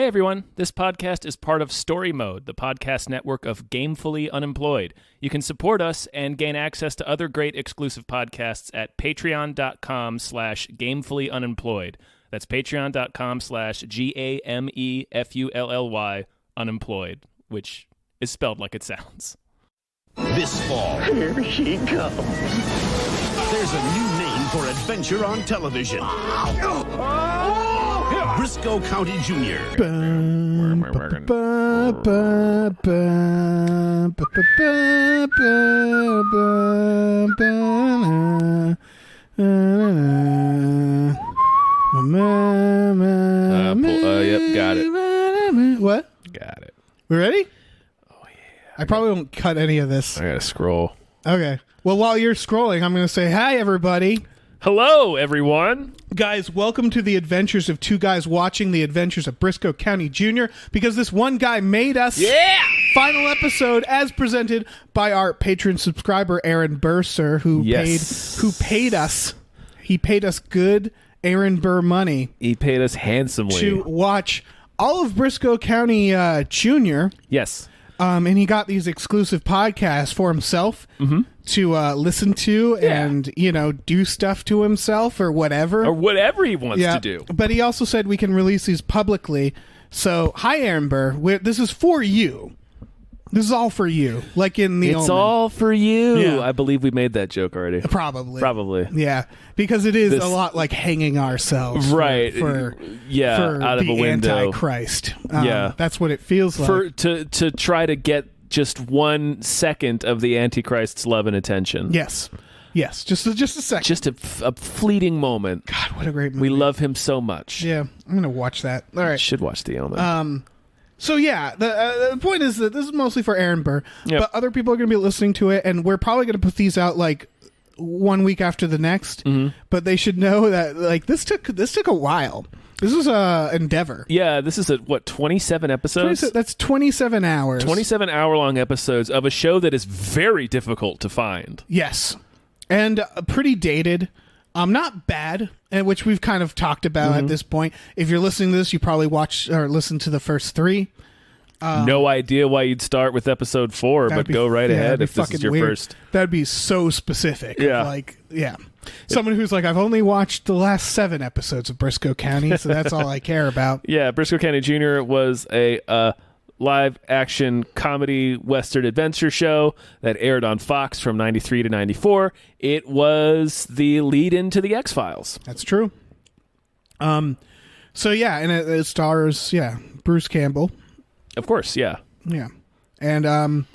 everyone. This podcast is part of Story Mode, the podcast network of Gamefully Unemployed. You can support us and gain access to other great exclusive podcasts at patreon.com/gamefullyunemployed. That's patreon.com/GAMEFULLY unemployed, which is spelled like it sounds. This fall, Here she comes. there's a new name for adventure on television. Brisco County Jr. Yep, got it. What? Got it. We ready? Oh, yeah. I probably won't cut any of this. I gotta scroll. Okay. Well, while you're scrolling, I'm going to say hi, everybody. Hello, everyone. Guys, welcome to the adventures of two guys watching the adventures of Brisco County Jr. because this one guy made us. Yeah! Final episode as presented by our patron subscriber, Aaron Burser, who paid us. He paid us good Aaron Burr money. He paid us handsomely. To watch all of Brisco County Jr. Yes. And he got these exclusive podcasts for himself to listen to and, do stuff to himself or whatever. Or whatever he wants to do. But he also said we can release these publicly. So, hi, Aaron Burr. This is for you. This is all for you. Like in the It's Omen. all for you. Yeah. I believe we made that joke already. Probably. Yeah. Because it is a lot like hanging ourselves. Right. For out of the a window. Antichrist. Yeah. That's what it feels like. To try to get just 1 second of the Antichrist's love and attention. Yes. Just a second. Just a fleeting moment. God, what a great movie. We love him so much. Yeah. I'm going to watch that. All right. Should watch The Omen. So yeah, the point is that this is mostly for Aaron Burr, Yep. but other people are going to be listening to it, and we're probably going to put these out like 1 week after the next. But they should know that like this took a while. This was a endeavor. Yeah, this is 27 episodes? That's 27 hours. 27 hour-long episodes of a show that is very difficult to find. Yes, and pretty dated. Not bad, and which we've kind of talked about at this point. If you're listening to this, you probably watch or listen to the first 3. No idea why you'd start with episode 4, but go right ahead if this is your first. That'd be so specific. Yeah. Someone who's like, I've only watched the last 7 episodes of Brisco County, so that's all I care about. Yeah, Brisco County Jr. was a live-action comedy western adventure show that aired on Fox from 93 to 94. It was the lead-in to The X-Files. That's true. So, yeah, and it stars, Bruce Campbell. Of course, yeah. Yeah. And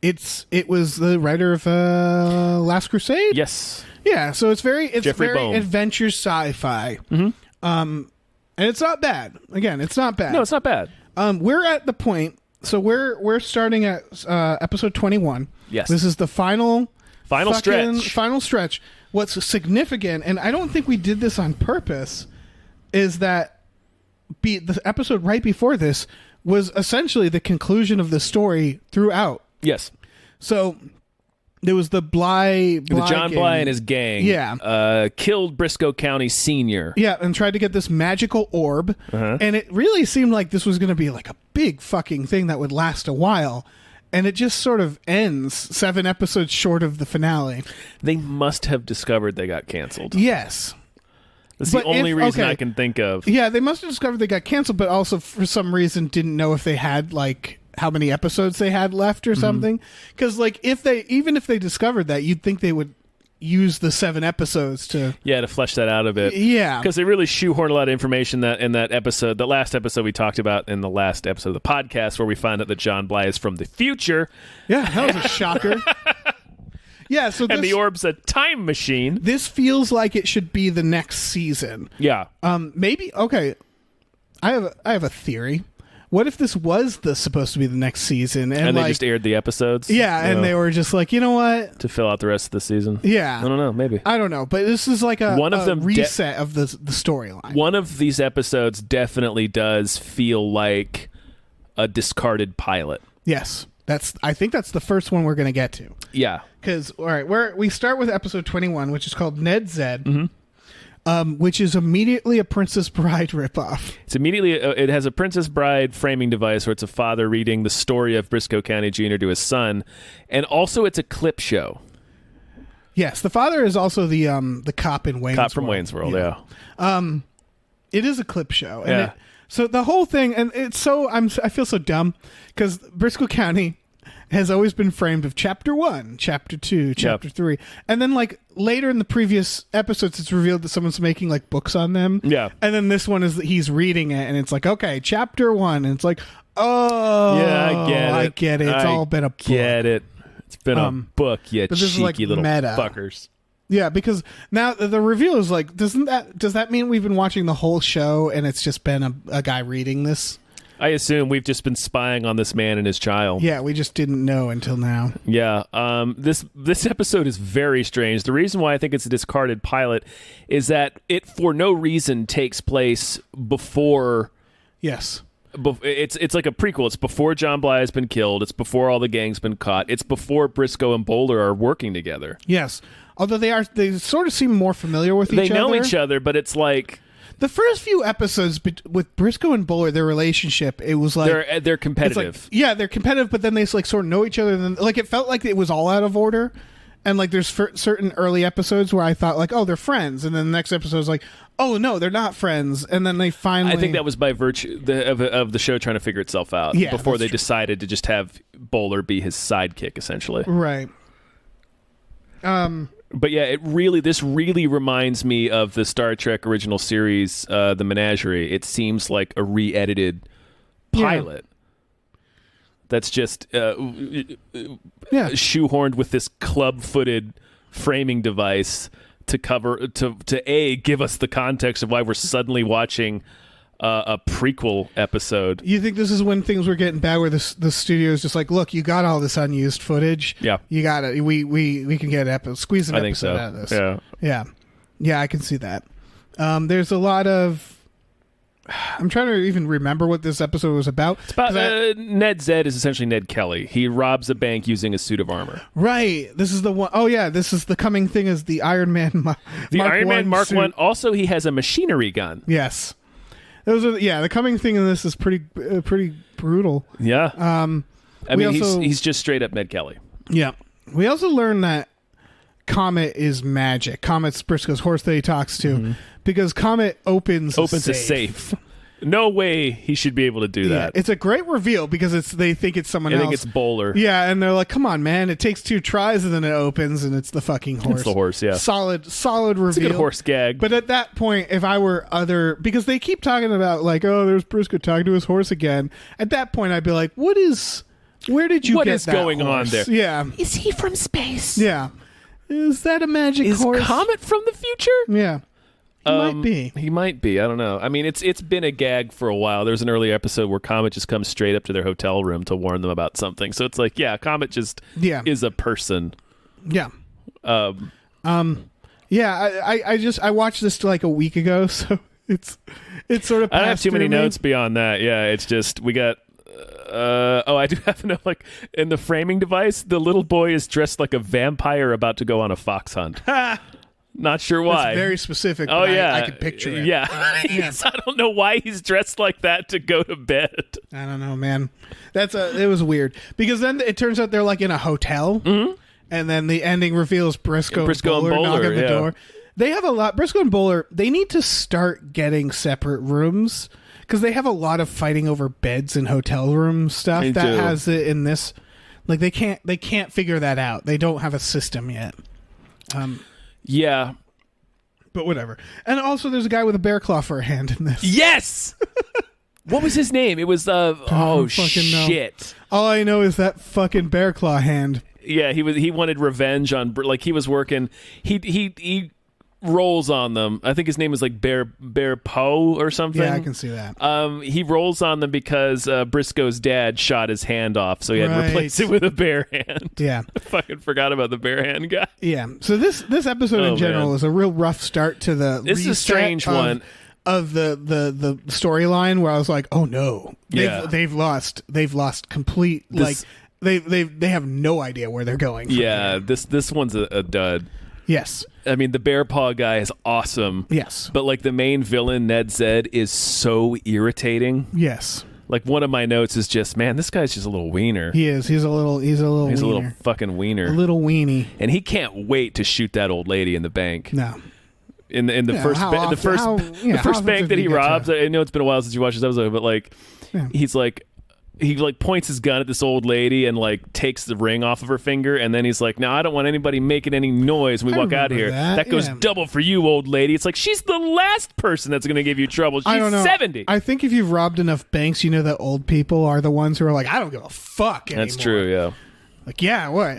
it was the writer of Last Crusade? Yes. Yeah, so it's very Bone. adventure sci-fi. And it's not bad. Again, it's not bad. No, it's not bad. We're at the point, so we're starting at episode 21. Yes. This is the final stretch. Final stretch. What's significant, and I don't think we did this on purpose, is that the episode right before this was essentially the conclusion of the story throughout. Yes. So there was the Bly John gang. Bly and his gang killed Brisco County Sr. Yeah, and tried to get this magical orb. And it really seemed like this was going to be like a big fucking thing that would last a while. And it just sort of ends 7 episodes short of the finale. They must have discovered they got canceled. Yes. That's the only reason I can think of. Yeah, they must have discovered they got canceled, but also for some reason didn't know if they had like how many episodes they had left or something. Because like even if they discovered that, you'd think they would use the 7 episodes to flesh that out a bit. Yeah, because they really shoehorn a lot of information in that episode. The last episode we talked about in the last episode of the podcast, where we find out that John Bly is from the future. Yeah, that was a shocker. Yeah, so and the orb's a time machine. This feels like it should be the next season. Yeah. Maybe. Okay. I have a theory. What if this was supposed to be the next season, and they just aired the episodes? Yeah, and they were just like, you know what, to fill out the rest of the season. Yeah, I don't know. Maybe I don't know, but this is like a reset of the storyline. One of these episodes definitely does feel like a discarded pilot. Yes. I think that's the first one we're going to get to. Yeah. Because, all right, we start with episode 21, which is called Ned Zed. which is immediately a Princess Bride ripoff. It's immediately, it has a Princess Bride framing device where it's a father reading the story of Brisco County Jr. to his son. And also it's a clip show. Yes, the father is also the cop in Wayne's World. Cop from Wayne's World, yeah. It is a clip show. And Yeah. so the whole thing, and it's so, I feel so dumb, because Brisco County has always been framed of chapter 1, chapter 2, chapter 3. And then like later in the previous episodes, it's revealed that someone's making like books on them. Yeah. And then this one is that he's reading it and it's like, okay, chapter 1. And it's like, oh, Yeah, I get it. It's all been a book. Get it. It's been a book, you but this is, cheeky like, little meta. fuckers. Yeah, because now the reveal is like, does that mean we've been watching the whole show and it's just been a guy reading this? I assume we've just been spying on this man and his child. Yeah, we just didn't know until now. Yeah. This episode is very strange. The reason why I think it's a discarded pilot is that it, for no reason, takes place before. Yes. It's like a prequel. It's before John Bly has been killed. It's before all the gang's been caught. It's before Brisco and Bowler are working together. Yes. Although they sort of seem more familiar with each other. They know each other, but it's like the first few episodes with Brisco and Bowler, their relationship, it was like they're competitive. Like, yeah, they're competitive, but then they like sort of know each other. And then, like it felt like it was all out of order. And like there's certain early episodes where I thought like, oh, they're friends, and then the next episode is like, oh no, they're not friends, and then they finally. I think that was by virtue of the show trying to figure itself out. Yeah, before they decided to just have Bowler be his sidekick, essentially. Right. But yeah, this really reminds me of the Star Trek original series, The Menagerie. It seems like a re-edited pilot. That's just shoehorned with this club-footed framing device to give us the context of why we're suddenly watching a prequel episode. You think this is when things were getting bad, where the studio is just like, look, you got all this unused footage. Yeah, you got it. We can get squeeze an episode out of this. Yeah. I can see that. There's a lot of. I'm trying to even remember what this episode was about. It's about Ned Zed is essentially Ned Kelly. He robs a bank using a suit of armor. Right. This is the one. Oh yeah. This is the coming thing. Is the Iron Man? Mark 1. Also, he has a machinery gun. Yes. Those are the coming thing in this is pretty brutal. Yeah. I mean, he's just straight up Ned Kelly. Yeah. We also learned that Comet is magic. Comet's Briscoe's horse that he talks to, because Comet opens a safe. No way he should be able to do that. It's a great reveal because they think it's someone else. I think it's Bowler. Yeah, and they're like, "Come on, man! It takes 2 tries, and then it opens, and it's the fucking horse." It's the horse. Yeah, solid reveal. It's a good horse gag. But at that point, if I were because they keep talking about like, "Oh, there's Brisco talking to his horse again." At that point, I'd be like, "Where did you what get is that going horse? on there? Yeah, is he from space? Yeah, is that a magic horse? Is Comet from the future? Yeah." He might be. I don't know. I mean, it's been a gag for a while. There's an early episode where Comet just comes straight up to their hotel room to warn them about something. So it's like, yeah, Comet just is a person. Yeah. I watched this like a week ago, so it's sort of. I don't have too many notes beyond that. Yeah, it's just we got. I do have to know. Like in the framing device, the little boy is dressed like a vampire about to go on a fox hunt. Not sure why. That's very specific. Oh yeah, I could picture it. Yeah, I don't know why he's dressed like that to go to bed. I don't know, man. It was weird because then it turns out they're like in a hotel, and then the ending reveals Brisco and Bowler knock on the door. They have a lot. Brisco and Bowler. They need to start getting separate rooms because they have a lot of fighting over beds and hotel room stuff. They that do. has it in this. Like they can't figure that out. They don't have a system yet. Yeah. But whatever. And also there's a guy with a bear claw for a hand in this. Yes! What was his name? It was, shit. All I know is that fucking bear claw hand. Yeah, he wanted revenge on, like he was working, he rolls on them. I think his name is like Bear Poe or something. Yeah, I can see that. He rolls on them because Briscoe's dad shot his hand off, so he had to replace it with a bare hand. Yeah. I fucking forgot about the bare hand guy. Yeah. So this episode in general is a real rough start to the This is a strange one. Of the storyline where I was like, oh no. They've lost complete they have no idea where they're going from here. This one's a dud. Yes. I mean, the bear paw guy is awesome. Yes. But like the main villain, Ned Zed, is so irritating. Yes. Like one of my notes is just, man, this guy's just a little wiener. He is. He's a little He's wiener. a little fucking wiener. A little weenie. And he can't wait to shoot that old lady in the bank. No. In the Yeah, first how ba- the often- first how- yeah, the how first often bank did that we he get to- robs. I know it's been a while since you watched this episode, but like Yeah. he's like he like points his gun at this old lady and like takes the ring off of her finger, and then he's like, "No, I don't want anybody making any noise when we I walk out of here." remember that, Goes yeah. double for you, old lady. It's like she's the last person that's going to give you trouble. She's I don't know. 70. I think if you've robbed enough banks, you know that old people are the ones who are like, I don't give a fuck anymore. That's true. Yeah. Like, yeah, what?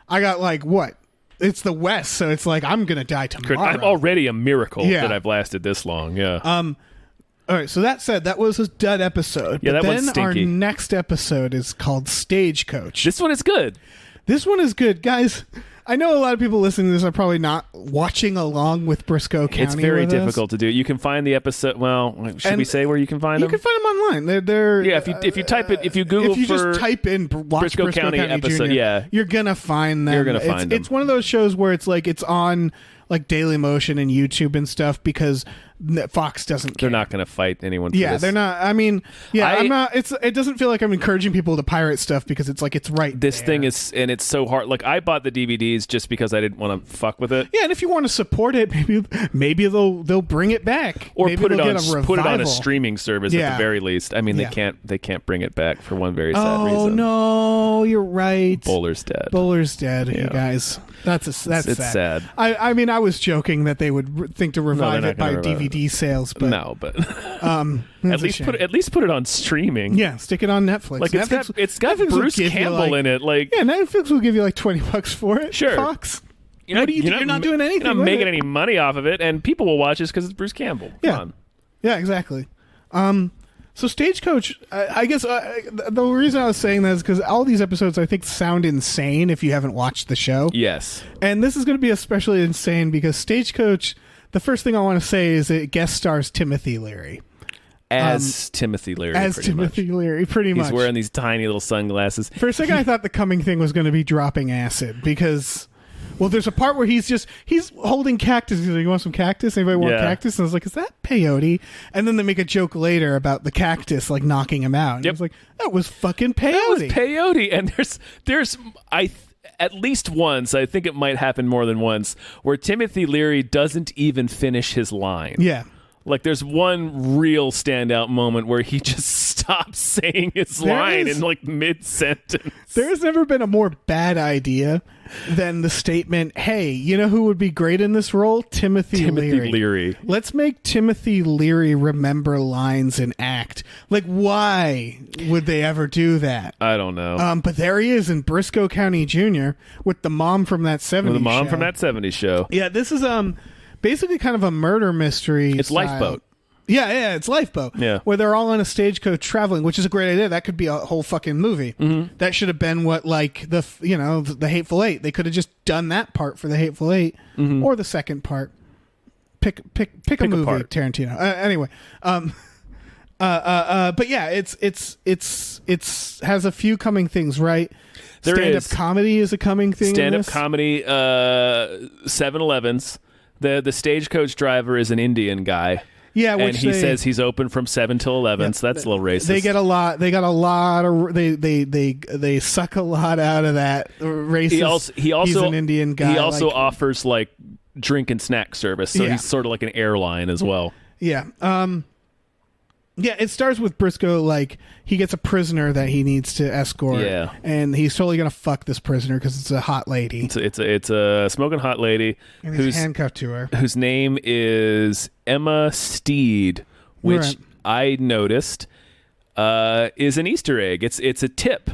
I got like what? It's the West, so it's like I'm gonna die tomorrow. I'm already a miracle Yeah. that I've lasted this long. Yeah. All right, so that said, that was a dud episode. Yeah, but that one's then our stinky. next episode is called Stagecoach. this one is good. This one is good, guys. I know a lot of people listening to this are probably not watching along with Brisco County. It's very with us. difficult to do. You can find the episode. Well, should And we say where you can find You them? can find them online. They're Yeah, if you type it, if you Google if you for just type in watch Brisco County episode, Jr., yeah. you're gonna find them. You're gonna find them. It's one of those shows where it's like it's on like Daily Motion and YouTube and stuff because Fox doesn't care. they're not going to fight anyone. For Yeah, this. they're not. I mean, yeah, I- I'm not. It doesn't feel like I'm encouraging people to pirate stuff because it's like it's right. This there. thing is, and it's so hard. Like I bought the DVDs just because I didn't want to fuck with it, Yeah, and if you want to support it, maybe they'll bring it back or maybe put it they'll on get a put it on a revival. streaming service at Yeah. the very least. I mean, Yeah. they can't bring it back for one very sad Oh reason. no, you're right. Bowler's dead. Bowler's dead, you Yeah. guys. That's It's sad. I mean, I was joking that they would think to revive not it by gonna revive it. DVD sales, but No, but that's at least put it on streaming. yeah, stick it on Netflix. Like it's got Netflix will Bruce give you, Campbell like- in it. Like Yeah, Netflix will give you like $20 for it. Sure. Fox. you're what do you do? You're not doing anything You're not with making it. any money off of it, and people will watch this because it's Bruce Campbell. Come Yeah. on. Yeah, exactly. So Stagecoach, I guess the reason I was saying that is because all these episodes I think sound insane if you haven't watched the show. Yes. And this is going to be especially insane because Stagecoach, the first thing I want to say is it guest stars Timothy Leary. As Timothy Leary. As pretty Timothy much. Leary, pretty much. He's wearing these tiny little sunglasses. For a second, I thought the coming thing was going to be dropping acid because, well, there's a part where he's holding cactus. He's like, "You want some cactus? Anybody want Yeah. cactus?" And I was like, "Is that peyote?" And then they make a joke later about the cactus like knocking him out. And I Yep. was like, "That was fucking peyote." That was peyote, and there's at least once, I think it might happen more than once, where Timothy Leary doesn't even finish his line. Yeah. Like there's one real standout moment where he just stops saying his There line is- in like mid sentence. There's never been a more bad idea than the statement, "Hey, you know who would be great in this role? Timothy Leary. Let's make Timothy Leary remember lines and act." Like, why would they ever do that? I don't know. But there he is in Brisco County Jr. with the mom from that 70s the mom show. from that 70s show. Yeah, this is basically kind of a murder mystery. It's style. Lifeboat. Yeah, it's Lifeboat. Yeah. Where they're all on a stagecoach traveling, which is a great idea. That could be a whole fucking movie. Mm-hmm. That should have been what, like, the Hateful Eight. They could have just done that part for the Hateful Eight or the second part. Pick a movie, part. Tarantino. Anyway, but yeah, it's has a few coming things, right? There Stand-up is. comedy is a coming thing. in Stand-up this. comedy, 7-Elevens. The stagecoach driver is an Indian guy. Yeah, And which he they- sa's he's open from 7 till 11, Yeah, so that's a little racist. They got a lot of they suck a lot out of that racist. He also he's an Indian guy. He also like- offers like drink and snack service, so Yeah. he's sort of like an airline as well. yeah. Yeah, it starts with Brisco, like, he gets a prisoner that he needs to escort. Yeah. And he's totally going to fuck this prisoner because it's a hot lady. It's a smoking hot lady And he's who's handcuffed to her. whose name is Emma Steed, which Right. I noticed is an Easter egg. It's a tip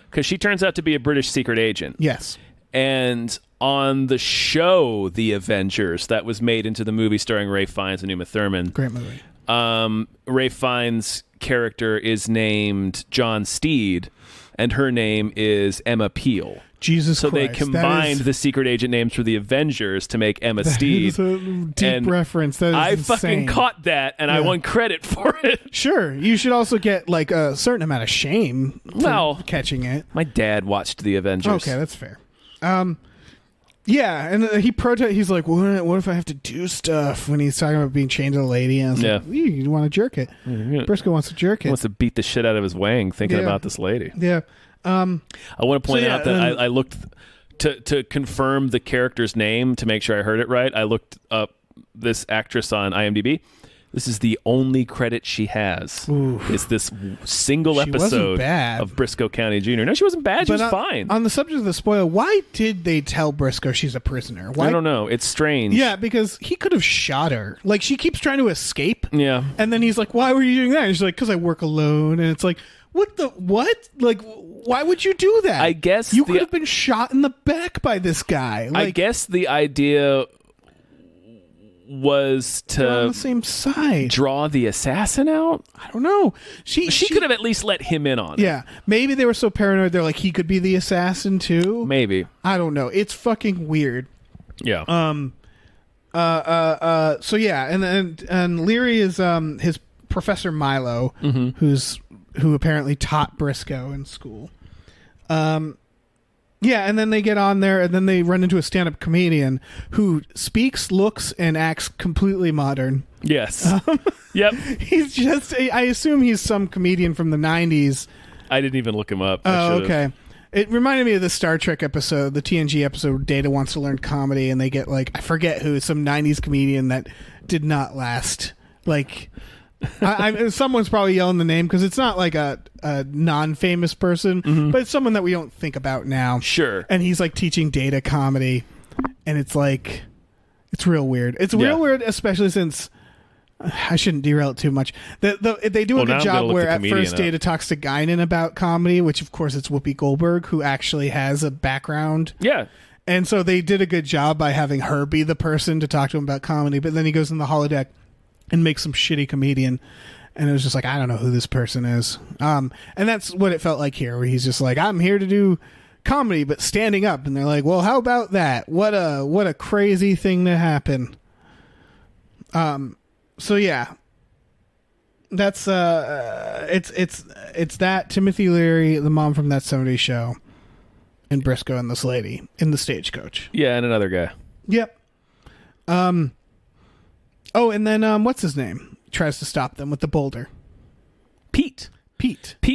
because she turns out to be a British secret agent. Yes. And on the show The Avengers that was made into the movie starring Ray Fiennes and Uma Thurman, Great movie. Ray Fiennes' character is named John Steed, and her name is Emma Peel. Jesus So Christ. they combined the secret agent names for the Avengers to make Emma Steed. That is a deep And reference. That is I insane. fucking caught that, and I Yeah. won credit for it. Sure. You should also get, like, a certain amount of shame for Well, catching it. my dad watched the Avengers. Okay, that's fair. Yeah, and he he's like, what if I have to do stuff when he's talking about being chained to the lady? And I was like, you want to jerk it. Brisco wants to jerk it. He wants to beat the shit out of his wang thinking about this lady. Yeah. I want to point out that I looked to confirm the character's name to make sure I heard it right. I looked up this actress on IMDb. This is the only credit she has. It's this single episode of Brisco County Jr. No, she wasn't bad. She was fine. On the subject of the spoiler, why did they tell Brisco she's a prisoner? Why? I don't know. It's strange. Yeah, because he could have shot her. Like, she keeps trying to escape. Yeah. And then he's like, why were you doing that? And she's like, because I work alone. And it's like, what? Like, why would you do that? I guess you could have been shot in the back by this guy. Like, I guess the idea was to on the same side, draw the assassin out. I don't know. She could have at least let him in on it. Yeah, maybe they were so paranoid. They're like, he could be the assassin too. Maybe. I don't know. It's fucking weird. Yeah. So yeah, and Leary is his Professor Milo, who apparently taught Brisco in school. Yeah, and then they get on there, and then they run into a stand-up comedian who speaks, looks, and acts completely modern. Yes. Yep. He's just, I assume he's some comedian from the 90s. I didn't even look him up. Oh, okay. It reminded me of the Star Trek episode, the TNG episode, where Data wants to learn comedy, and they get, like, I forget who, some 90s comedian that did not last. Like, someone's probably yelling the name because it's not like a non-famous person, but it's someone that we don't think about now. Sure. And he's like teaching Data comedy, and it's like, it's real weird. It's real weird, especially since I shouldn't derail it too much. They do a good job where at first Data talks to Guinan about comedy, which of course it's Whoopi Goldberg, who actually has a background. Yeah. And so they did a good job by having her be the person to talk to him about comedy, but then he goes in the holodeck and make some shitty comedian, and it was just like, I don't know who this person is. And that's what it felt like here, where he's just like, I'm here to do comedy, but standing up. And they're like, well, how about that? What a crazy thing to happen. So yeah, that's it's that Timothy Leary, the mom from That 70s Show, and Brisco and this lady in the stagecoach. Yeah, and another guy. Yep. Oh, and then what's his name? Tries to stop them with the boulder. Pete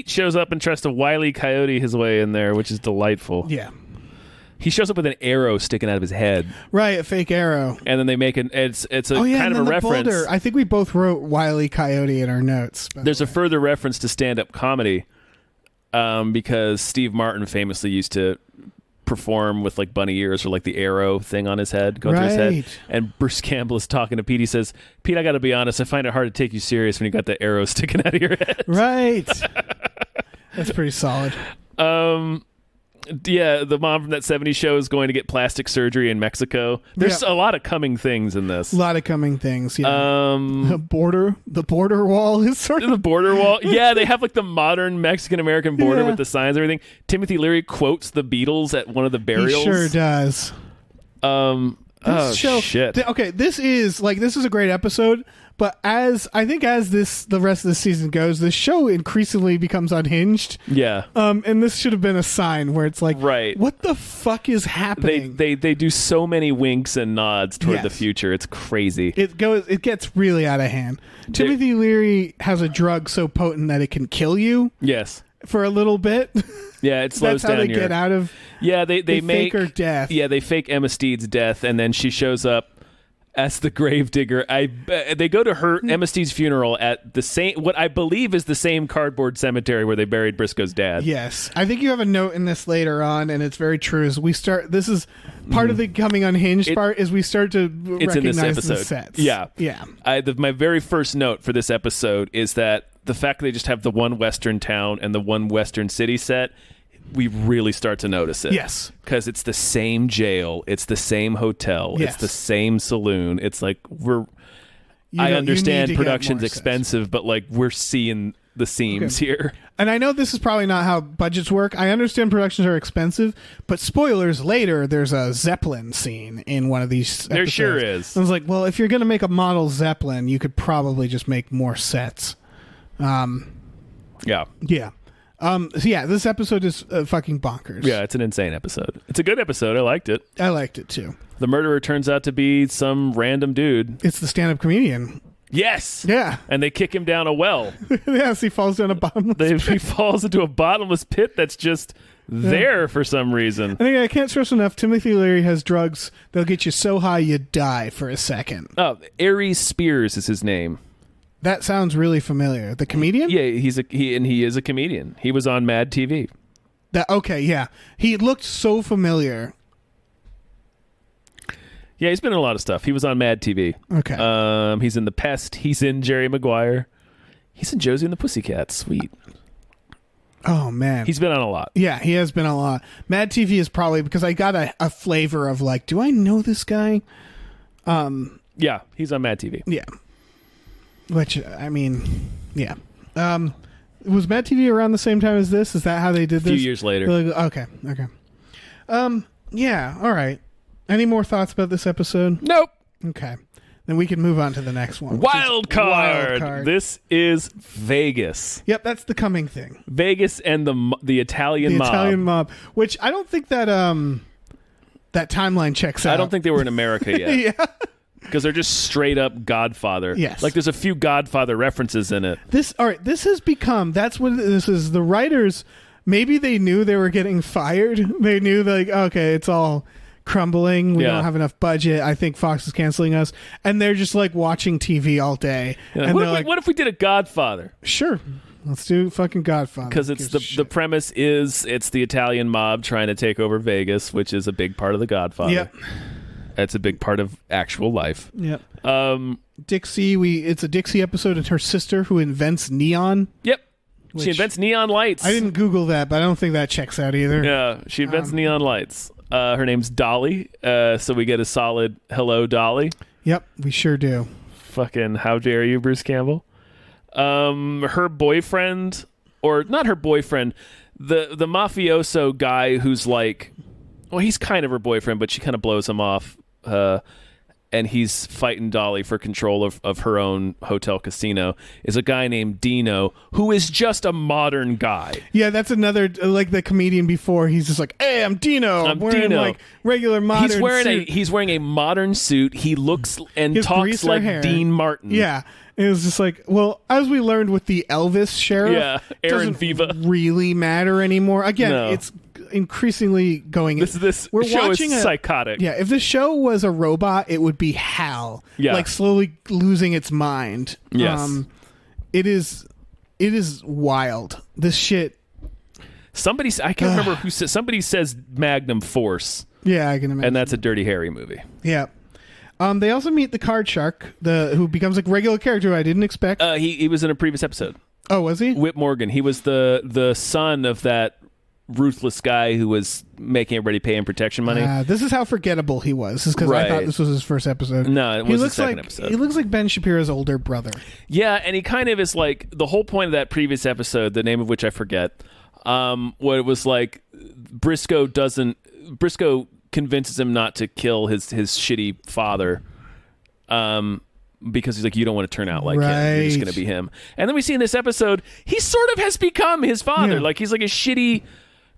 shows up and tries to Wile E. Coyote his way in there, which is delightful. Yeah. He shows up with an arrow sticking out of his head. Right, a fake arrow. And then they make it's a kind of a reference. Boulder. I think we both wrote Wile E. Coyote in our notes. There's a further reference to stand-up comedy because Steve Martin famously used to perform with like bunny ears or like the arrow thing on his head going through his head, and Bruce Campbell is talking to Pete. He says, Pete, I gotta be honest, I find it hard to take you serious when you got the arrow sticking out of your head. Right. That's pretty solid. Yeah, the mom from That 70s Show is going to get plastic surgery in Mexico. There's a lot of coming things in this. A lot of coming things, yeah. The border wall is sort of... The border wall? Yeah, they have like the modern Mexican-American border with the signs and everything. Timothy Leary quotes the Beatles at one of the burials. He sure does. Shit. Okay, this is a great episode, but as the rest of the season goes, this show increasingly becomes unhinged. Yeah. And this should have been a sign where it's like, right, what the fuck is happening? They do so many winks and nods toward the future. It's crazy. It gets really out of hand. Timothy Leary has a drug so potent that it can kill you. Yes. For a little bit. Yeah, it slows down. That's how they get out of. Yeah, they make fake her death. Yeah, they fake Emma Steed's death, and then she shows up as the gravedigger. They go to her Emma Steed's funeral at the same, what I believe is the same cardboard cemetery where they buried Briscoe's dad. Yes, I think you have a note in this later on, and it's very true. As we start, this is part of the coming unhinged part. Is we start to recognize the sets. Yeah, yeah. My very first note for this episode is that the fact that they just have the one Western town and the one Western city set, we really start to notice it. Yes. Because it's the same jail. It's the same hotel. Yes. It's the same saloon. It's like I understand production's expensive, but like we're seeing the seams here. And I know this is probably not how budgets work. I understand productions are expensive, but spoilers, later there's a Zeppelin scene in one of these episodes. There sure is. I was like, well, if you're going to make a model Zeppelin, you could probably just make more sets. Yeah. Yeah. So yeah, this episode is fucking bonkers. Yeah, it's an insane episode. It's a good episode. I liked it. I liked it too. The murderer turns out to be some random dude. It's the stand-up comedian. Yes. Yeah. And they kick him down a well. Yes, he falls down a bottomless pit. He falls into a bottomless pit that's just there for some reason. I can't stress enough, Timothy Leary has drugs. They'll get you so high you die for a second. Oh, Aries Spears is his name. That sounds really familiar. The comedian? Yeah, he is a comedian. He was on Mad TV. Okay, yeah. He looked so familiar. Yeah, he's been in a lot of stuff. He was on Mad TV. Okay. He's in The Pest. He's in Jerry Maguire. He's in Josie and the Pussycats. Sweet. Oh, man. He's been on a lot. Yeah, he has been on a lot. Mad TV is probably because I got a flavor of like, do I know this guy? Yeah, he's on Mad TV. Yeah. Which, I mean, yeah. Was Mad TV around the same time as this? Is that how they did this? A few years later. Okay. Yeah, all right. Any more thoughts about this episode? Nope. Okay. Then we can move on to the next one. Wild card. This is Vegas. Yep, that's the coming thing. Vegas and the Italian mob. Italian mob, which I don't think that that timeline checks out. I don't think they were in America yet. Yeah. Because they're just straight up Godfather. Yes. Like there's a few Godfather references in it. This has become, that's what this is. The writers, maybe they knew they were getting fired. They knew like, okay, it's all crumbling. We don't have enough budget. I think Fox is canceling us. And they're just like watching TV all day. Yeah. And What if we did a Godfather? Sure. Let's do fucking Godfather. Because it's the premise is it's the Italian mob trying to take over Vegas, which is a big part of the Godfather. Yep. That's a big part of actual life. Yep. Dixie, it's a Dixie episode and her sister who invents neon. Yep. She invents neon lights. I didn't Google that, but I don't think that checks out either. Yeah, she invents neon lights. Her name's Dolly, so we get a solid hello, Dolly. Yep, we sure do. Fucking how dare you, Bruce Campbell. Her boyfriend, or not her boyfriend, the mafioso guy who's like, well, he's kind of her boyfriend, but she kind of blows him off. And he's fighting Dolly for control of her own hotel casino, is a guy named Dino, who is just a modern guy. Yeah, that's another, like the comedian before, he's just like, hey, I'm Dino. I'm wearing Dino. Like regular modern suit. He's wearing a modern suit. He looks and talks like hair. Dean Martin. Yeah. It was just like, well, as we learned with the Elvis sheriff, Aaron doesn't Viva really matter anymore. Again, No. It's increasingly going. We're show watching is psychotic. Yeah, if the show was a robot, it would be Hal. Yeah, like slowly losing its mind. Yes, it is wild. This shit. I can't remember who said. Somebody says Magnum Force. Yeah, I can imagine. And that's a Dirty Harry movie. Yeah. They also meet the card shark, who becomes a regular character who I didn't expect. He was in a previous episode. Oh, was he? Whip Morgan. He was the son of that ruthless guy who was making everybody pay him protection money. This is how forgettable he was. Is because I thought this was his first episode. No, it was the second episode. He looks like Ben Shapiro's older brother. Yeah, and he kind of is like the whole point of that previous episode, the name of which I forget. What it was like, Brisco convinces him not to kill his shitty father, because he's like, you don't want to turn out like him. You're just going to be him. And then we see in this episode, he sort of has become his father. Yeah. Like he's like a shitty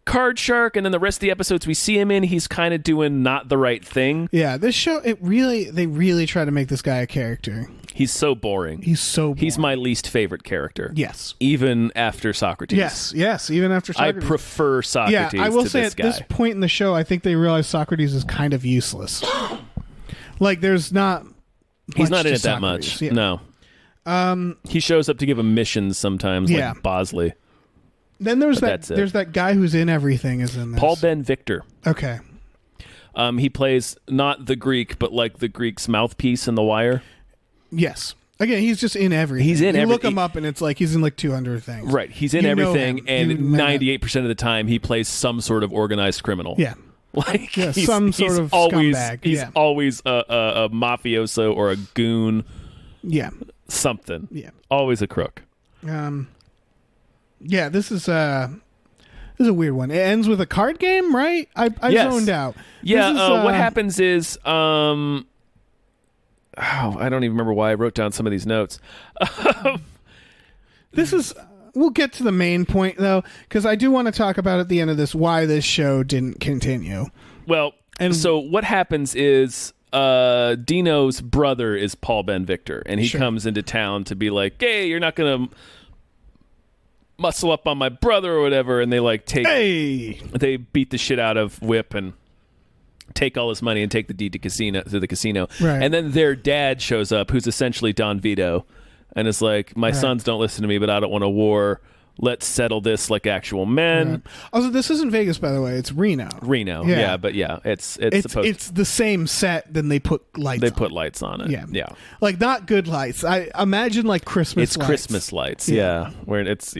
card shark, and then the rest of the episodes we see him in, he's kind of doing not the right thing. Yeah, this show, they really try to make this guy a character. He's so boring. He's my least favorite character. Yes. Even after Socrates. Yes, even after Socrates. I prefer Socrates. Yeah, I will to say this at guy. this point in the show, I think they realize Socrates is kind of useless. Like, there's not. He's not in to it that Socrates. much. Yeah. No. He shows up to give him missions sometimes, Yeah. like Bosley. Then there's But that guy who's in everything is in this. Paul Ben Victor. Okay. He plays not the Greek, but like the Greek's mouthpiece in The Wire. Yes. Again, he's just in everything. He's in you look him up and it's like he's in like 200 things. Right. He's in everything, and 98% of the time he plays some sort of organized criminal. Yeah. Like some sort of always, scumbag. He's always a mafioso or a goon. Yeah. Something. Yeah. Always a crook. Yeah, this is a weird one. It ends with a card game, right? I Yes. zoned out. Yeah, what happens is I don't even remember why I wrote down some of these notes. This is we'll get to the main point though, because I do want to talk about at the end of this why this show didn't continue. Well, and so what happens is Dino's brother is Paul Ben Victor, and he comes into town to be like, hey, you're not going to muscle up on my brother or whatever, and they like they beat the shit out of Whip and take all his money and take the deed to the casino. Right. And then their dad shows up, who's essentially Don Vito, and is like, my sons don't listen to me, but I don't want a war. Let's settle this like actual men. Right. Also, this isn't Vegas, by the way. It's Reno. Yeah, but yeah, it's the same set. Then they put lights. They put lights on it. Yeah, like not good lights. I imagine like Christmas. It's lights. Christmas lights. Yeah, where it's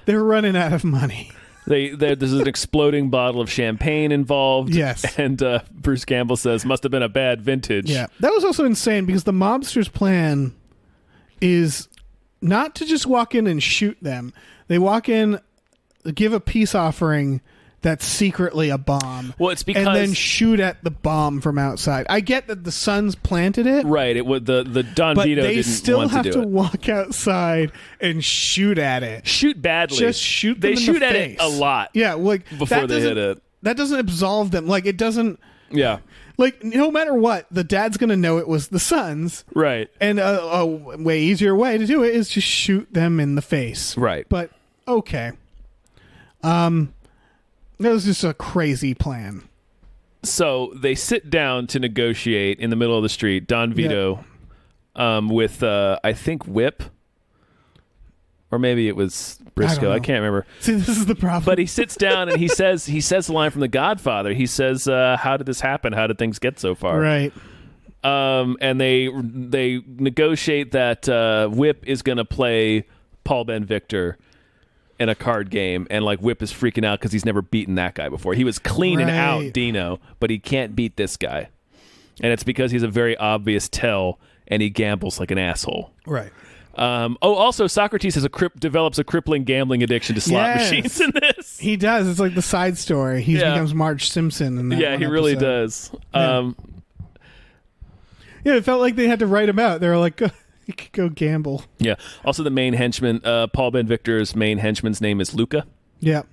They're running out of money. There's an exploding bottle of champagne involved. Yes, and Bruce Campbell says must have been a bad vintage. Yeah, that was also insane because the mobsters' plan is not to just walk in and shoot them. They walk in, give a peace offering that's secretly a bomb. Well, it's because... And then shoot at the bomb from outside. I get that the Sons planted it. Right. It would the Don Vito didn't want to do it. But they still have to walk outside and shoot at it. Shoot badly. Just shoot them in the face. They shoot at it a lot. Yeah, like before they hit it. That doesn't absolve them. Like, it doesn't... Yeah. Like, no matter what, the dad's going to know it was the Sons. Right. And a way easier way to do it is just shoot them in the face. Right. But, okay. That was just a crazy plan. So they sit down to negotiate in the middle of the street, Don Vito, with, I think, Whip. Or maybe it was Brisco. I can't remember. See, this is the problem. But he sits down and he says the line from The Godfather. He says, "How did this happen? How did things get so far?" Right. And they negotiate that Whip is going to play Paul Ben Victor in a card game, and like Whip is freaking out because he's never beaten that guy before. He was cleaning out Dino, but he can't beat this guy, and it's because he's a very obvious tell, and he gambles like an asshole. Right. Also, Socrates develops a crippling gambling addiction to slot machines in this. He does. It's like the side story. He becomes Marge Simpson in that Yeah, he really does. Yeah. It felt like they had to write him out. They were like, you could go gamble. Yeah. Also, the main henchman, Paul Ben Victor's main henchman's name is Luca. Yeah.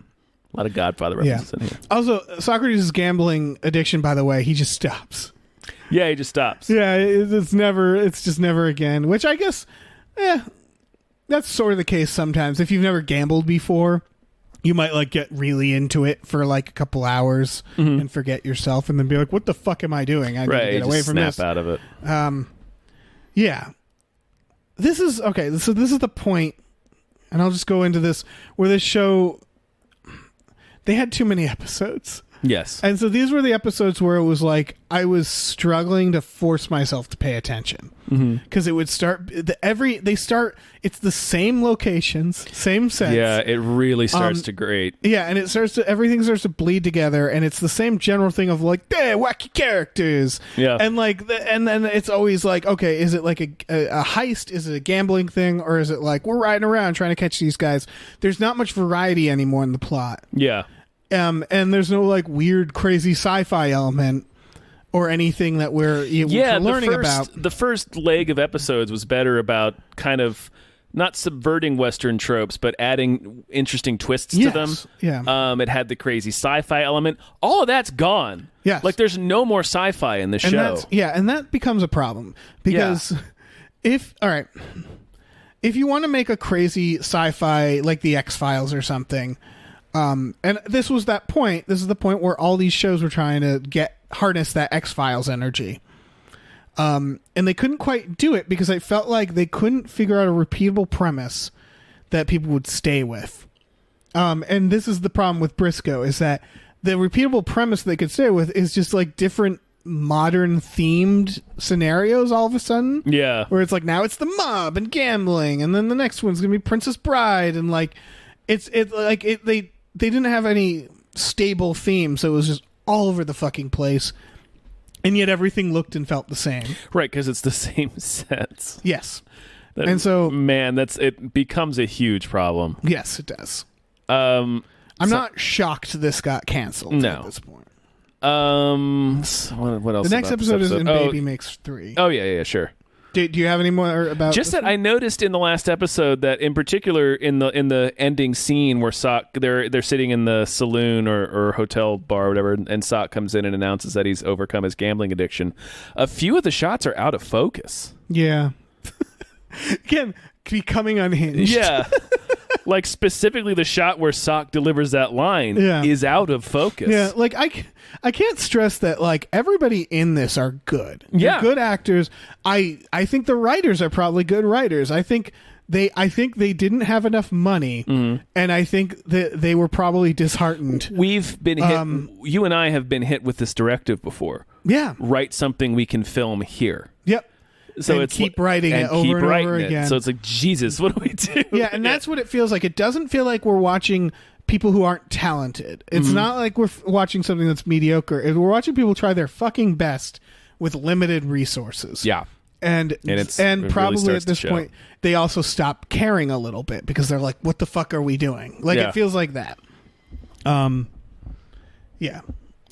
A lot of Godfather references in here. Also, Socrates' gambling addiction, by the way, he just stops. Yeah, he just stops. Yeah, it's just never again, which I guess... that's sort of the case sometimes. If you've never gambled before, you might like get really into it for like a couple hours and forget yourself and then be like, what the fuck am I doing? I need to get away from this. Snap out of it. Yeah. This is okay. So this is the point, and I'll just go into this where this show, they had too many episodes. Yes. And so these were the episodes where it was like I was struggling to force myself to pay attention because it would start it's the same locations, same sets. Yeah, it really starts to grate. Yeah, and everything starts to bleed together, and it's the same general thing of like, wacky characters. Yeah, and like and then it's always like, okay, is it like a heist? Is it a gambling thing, or is it like we're riding around trying to catch these guys? There's not much variety anymore in the plot. Yeah. And there's no like weird, crazy sci-fi element or anything that we're learning about. The first leg of episodes was better about kind of not subverting Western tropes, but adding interesting twists to them. Yeah. It had the crazy sci-fi element. All of that's gone. Yes. Like there's no more sci-fi in the show. And that becomes a problem because if you want to make a crazy sci-fi like the X-Files or something. And this is the point where all these shows were trying to harness that X-Files energy. And they couldn't quite do it because I felt like they couldn't figure out a repeatable premise that people would stay with. And this is the problem with Brisco, is that the repeatable premise they could stay with is just like different modern themed scenarios all of a sudden. Yeah. Where it's like, now it's the mob and gambling, and then the next one's going to be Princess Bride, and like, they didn't have any stable theme, so it was just all over the fucking place. And yet everything looked and felt the same. Right, because it's the same sets. Yes. And so... Man, it becomes a huge problem. Yes, it does. I'm not shocked this got canceled at this point. What else? The next episode is in Baby Makes 3. Oh, yeah, sure. Do you have any more about Just this that I noticed in the last episode that, in particular, in the ending scene where Sock they're sitting in the saloon or hotel bar or whatever, and Sock comes in and announces that he's overcome his gambling addiction. A few of the shots are out of focus. Yeah. Again, becoming unhinged. Yeah. Like, specifically the shot where Sock delivers that line is out of focus. Yeah, like I can't stress that, like, everybody in this are good. They're good actors. I think the writers are probably good writers. I think they didn't have enough money, and I think that they were probably disheartened. We've been hit. You and I have been hit with this directive before. Yeah. Write something we can film here. Yep. So and it's keep writing it over and over again. So it's like, Jesus, what do we do? Yeah, and that's what it feels like. It doesn't feel like we're watching people who aren't talented. It's not like we're watching something that's mediocre. We're watching people try their fucking best with limited resources. Yeah. And it probably really at this point they also stop caring a little bit because they're like, what the fuck are we doing? Like, it feels like that. Yeah.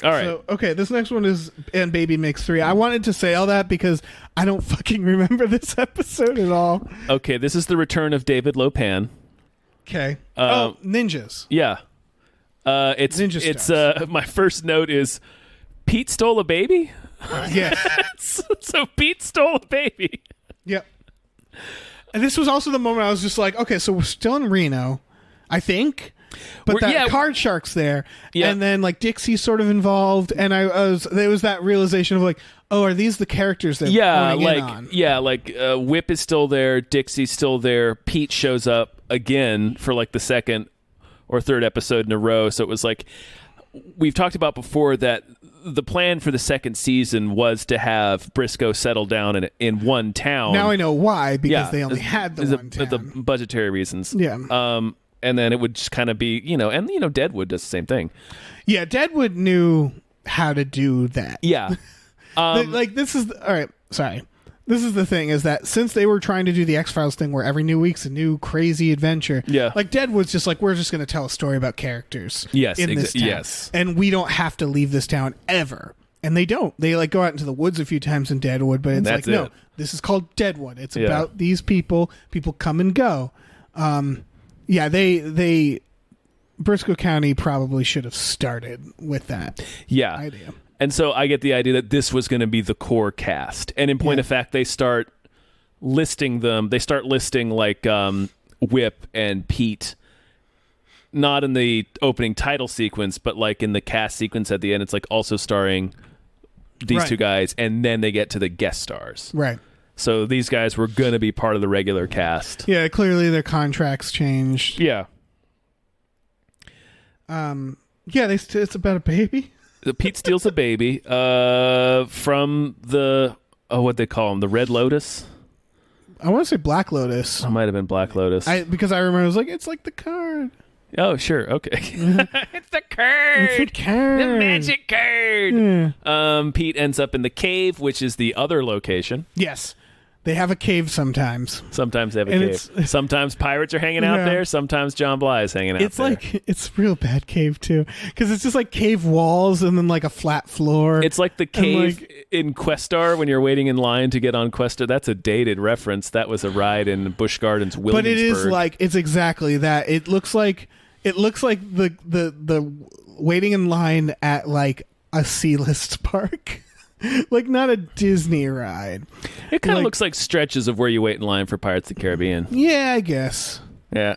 All right. So, okay, this next one is And Baby Makes 3. I wanted to say all that because I don't fucking remember this episode at all. Okay, this is the return of David Lopan. Okay. Ninjas. Yeah. It's Ninja it's my first note is Pete stole a baby? Yeah. So Pete stole a baby. Yep. And this was also the moment I was just like, okay, so we're still in Reno, I think. But that card shark's there, and then like Dixie's sort of involved, and there was that realization of like, oh, are these the characters that Whip is still there, Dixie's still there, Pete shows up again for like the second or third episode in a row. So it was like, we've talked about before that the plan for the second season was to have Brisco settle down in one town. Now I know why, because they only had the one town. The budgetary reasons. Yeah. And then it would just kind of be, Deadwood does the same thing. Yeah, Deadwood knew how to do that. Yeah. This is... All right, sorry. This is the thing, is that since they were trying to do the X-Files thing where every new week's a new crazy adventure, like Deadwood's just like, we're just going to tell a story about characters in this town. Yes. And we don't have to leave this town ever. And they don't. They like go out into the woods a fean times in Deadwood, but it's like, no, this is called Deadwood. It's about these people. People come and go. Yeah, they Brisco County probably should have started with that idea. And so I get the idea that this was going to be the core cast. And in point of fact, they start listing them. They start listing like Whip and Pete, not in the opening title sequence, but like in the cast sequence at the end. It's like also starring these two guys, and then they get to the guest stars. Right. So these guys were going to be part of the regular cast. Yeah, clearly their contracts changed. Yeah. It's about a baby. Pete steals a baby from the, what they call them, the Red Lotus? I want to say Black Lotus. It might have been Black Lotus. Because I remember, I was like, it's like the card. Oh, sure. Okay. It's the card. It's the card. The magic card. Yeah. Pete ends up in the cave, which is the other location. Yes. They have a cave sometimes. Sometimes they have a cave. Sometimes pirates are hanging out there. Sometimes John Bly is hanging out there. It's like, it's real bad cave too. Because it's just like cave walls and then like a flat floor. It's like the cave in Questar when you're waiting in line to get on Questar. That's a dated reference. That was a ride in Busch Gardens, Williamsburg. But it is like, it's exactly that. It looks like the waiting in line at like a C-list park. Like not a Disney ride. It kind of looks like stretches of where you wait in line for Pirates of the Caribbean. Yeah, I guess. Yeah.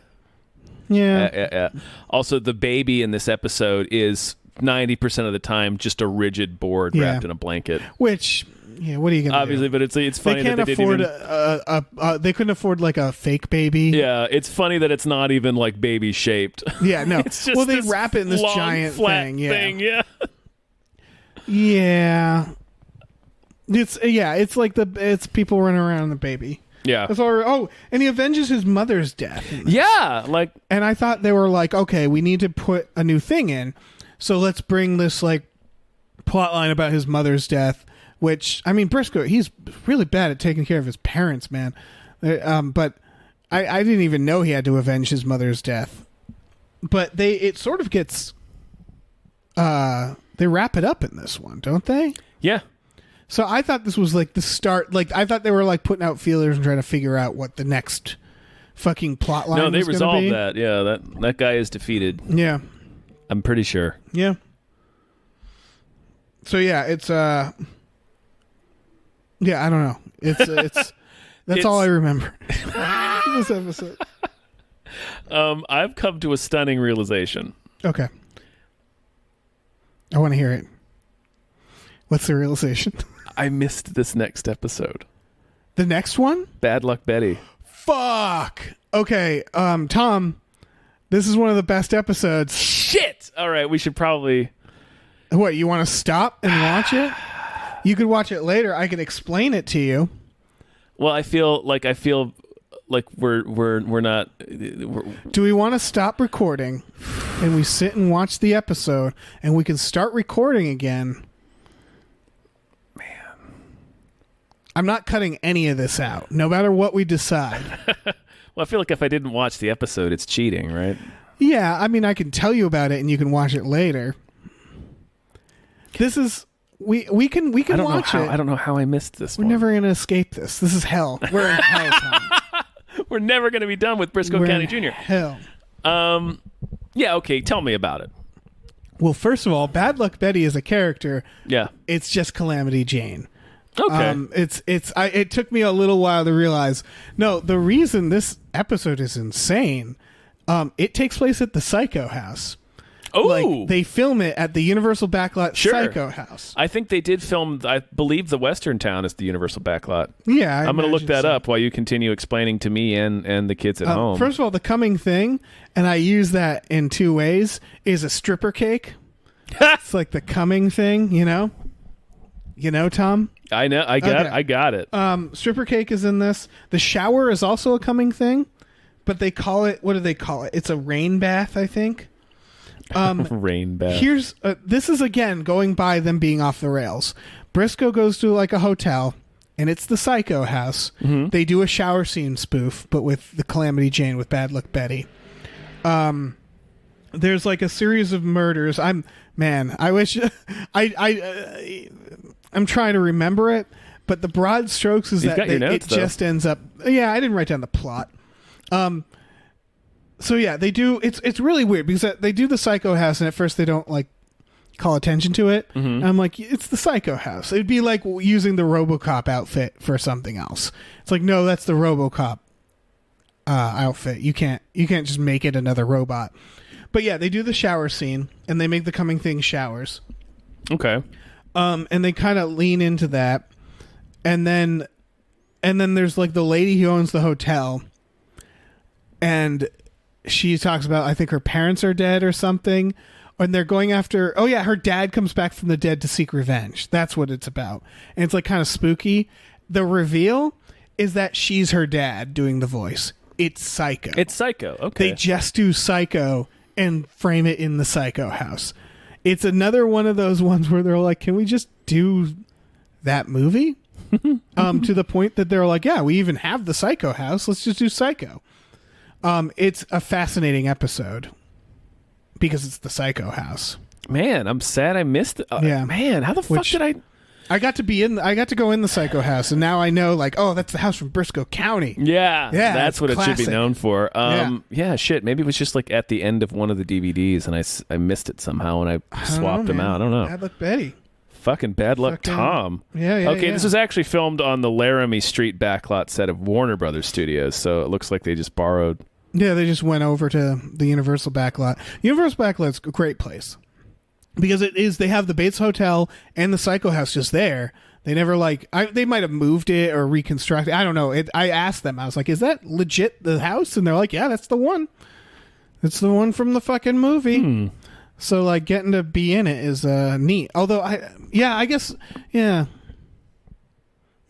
Yeah. Also, the baby in this episode is 90% of the time just a rigid board wrapped in a blanket. Which, what are you going to do? Obviously, but it's funny that they afford didn't even... they couldn't afford like a fake baby. Yeah, it's funny that it's not even like baby shaped. Yeah, no. It's just they wrap it in this long, giant flat thing. Yeah. Yeah. It's like it's people running around the baby. Yeah. That's all. And he avenges his mother's death. Yeah, and I thought they were like, okay, we need to put a new thing in, so let's bring this like plot line about his mother's death. Which, I mean, Brisco, he's really bad at taking care of his parents, man. But I didn't even know he had to avenge his mother's death. But it sort of gets they wrap it up in this one, don't they? Yeah. So I thought this was like the start. Like I thought they were like putting out feelers and trying to figure out what the next fucking plot line. No, they was gonna resolved be. that. Yeah, that guy is defeated. Yeah, I'm pretty sure. yeah. So yeah, it's yeah, I don't know. It's that's all I remember. This episode. I've come to a stunning realization. Okay. I want to hear it. What's the realization? I missed this next episode. The next one? Bad Luck Betty. Fuck. Okay, Tom, this is one of the best episodes. Shit! All right, we should probably... What, you want to stop and watch it? You could watch it later. I can explain it to you. Well, I feel like we're not... Do we want to stop recording and we sit and watch the episode and we can start recording again? Man. I'm not cutting any of this out, no matter what we decide. Well, I feel like if I didn't watch the episode, it's cheating, right? Yeah, I mean, I can tell you about it and you can watch it later. This is... We can watch it. I don't know how I missed this We're one. never going to escape this. This is hell. We're in hell, Tom. We're never going to be done with Brisco We're County in Jr. hell. Yeah, okay, tell me about it. Well, first of all, Bad Luck Betty is a character. Yeah. It's just Calamity Jane. Okay. It took me a little while to realize. No, the reason this episode is insane, it takes place at the Psycho House. Oh, Like they film it at the Universal Backlot Sure. Psycho House. I think they did film, I believe the Western Town is the Universal Backlot. Yeah, I'm going to look imagine that so. up while you continue explaining to me and the kids at home. First of all, the coming thing, and I use that in two ways, is a stripper cake. It's like the coming thing, you know? You know, Tom? I know, I got it. Stripper cake is in this. The shower is also a coming thing, but they call it, what do they call it? It's a rain bath, I think. Rain bath. Here's this is again going by them being off the rails. Brisco goes to like a hotel, and it's the Psycho House. Mm-hmm. They do a shower scene spoof, but with the Calamity Jane with Bad Luck Betty. There's like a series of murders. I wish I'm trying to remember it, but the broad strokes is You've got your notes, it though. just ends up. Yeah, I didn't write down the plot. So yeah, they do. It's really weird because they do the Psycho House, and at first they don't like call attention to it. Mm-hmm. And I'm like, it's the Psycho House. It'd be like using the RoboCop outfit for something else. It's like, no, that's the RoboCop outfit. You can't just make it another robot. But yeah, they do the shower scene, and they make the coming thing showers. Okay. And they kind of lean into that, and then there's like the lady who owns the hotel, and she talks about, I think her parents are dead or something, and they're going after, oh yeah, her dad comes back from the dead to seek revenge. That's what it's about. And it's like kind of spooky. The reveal is that she's her dad doing the voice. It's Psycho. It's Psycho. Okay. They just do Psycho and frame it in the Psycho House. It's another one of those ones where they're like, can we just do that movie? To the point that they're like, yeah, we even have the Psycho House. Let's just do Psycho. It's a fascinating episode because it's the Psycho House. Man, I'm sad I missed it. Yeah. Man, how the fuck did I... I got to go in the Psycho House, and now I know, like, oh, that's the house from Brisco County. Yeah, Yeah, that's it's what it should classic. be known for. Yeah. Yeah, shit. Maybe it was just like at the end of one of the DVDs, and I missed it somehow, and I swapped them out. I don't know. Bad Luck Betty. Fucking bad luck, Fucking- Tom. Yeah. Okay, this was actually filmed on the Laramie Street backlot set of Warner Brothers Studios, so it looks like they just borrowed. Yeah, they just went over to the Universal Backlot. Universal Backlot's a great place because they have the Bates Hotel and the Psycho House just there. They never they might have moved it or reconstructed. I don't know. I asked them. I was like, "Is that legit the house?" And they're like, "Yeah, that's the one. It's the one from the fucking movie." So like getting to be in it is neat. Although I guess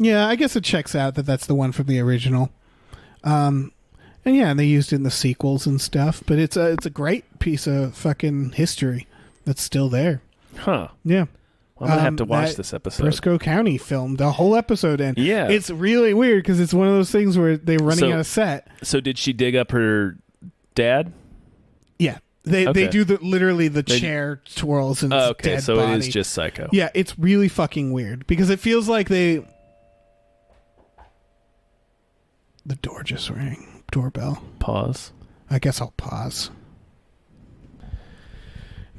it checks out that that's the one from the original. And yeah, they used it in the sequels and stuff. But it's a great piece of fucking history that's still there. Huh. Yeah. Well, I'm going to have to watch that this episode. Brisco County filmed a whole episode, and Yeah. it's really weird because it's one of those things where they're running So- out of set. So did she dig up her dad? Yeah, They do literally the chair twirls and okay, dead so body. it is just Psycho. Yeah, it's really fucking weird because it feels like the door just rang. Doorbell. Pause. I guess I'll pause.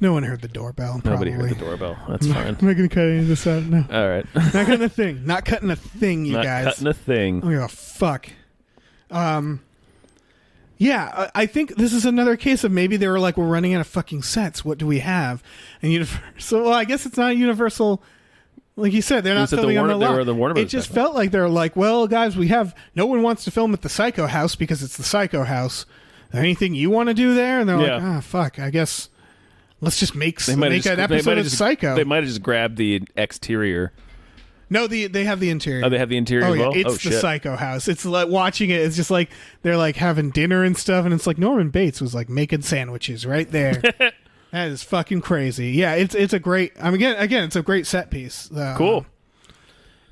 No one heard the doorbell. Probably. Nobody heard the doorbell. That's fine. I'm not going to cut any of this out. No. All right. Not cutting a thing. Not cutting a thing, you Not guys. cutting a thing. I don't give a fuck. Yeah, I think this is another case of maybe they were like, we're running out of fucking sets. What do we have? And Universal, well, I guess it's not a Universal. Like you said, they're not filming on the lot. They were the Warner It just felt like they're like, well, guys, no one wants to film at the Psycho House because it's the Psycho House. Is there anything you want to do there? And they're like, fuck, I guess let's just make an episode of Psycho. They might have just grabbed the exterior. No, they have the interior. Oh, they have the interior as well? It's the Psycho House. It's like watching it. It's just like they're like having dinner and stuff, and it's like Norman Bates was like making sandwiches right there. That is fucking crazy. Yeah, it's a great. Again, it's a great set piece. Cool.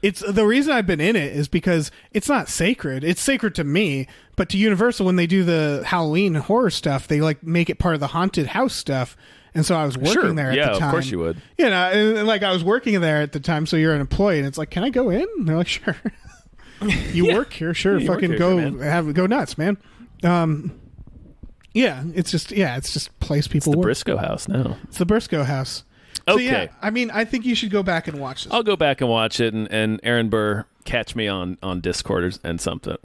It's the reason I've been in it is because it's not sacred. It's sacred to me, but to Universal when they do the Halloween horror stuff, they like make it part of the haunted house stuff. And so I was working there at the time. Yeah, of course you would. You know, and like I was working there at the time, so you're an employee, and it's like, can I go in? And they're like, sure. You work here, sure. You fucking work go here, go nuts, man. Yeah, it's just place people work. Brisco house now. It's the Brisco house. So, Okay. yeah, I think you should go back and watch this. I'll go back and watch it, and Aaron Burr catch me on Discord and something,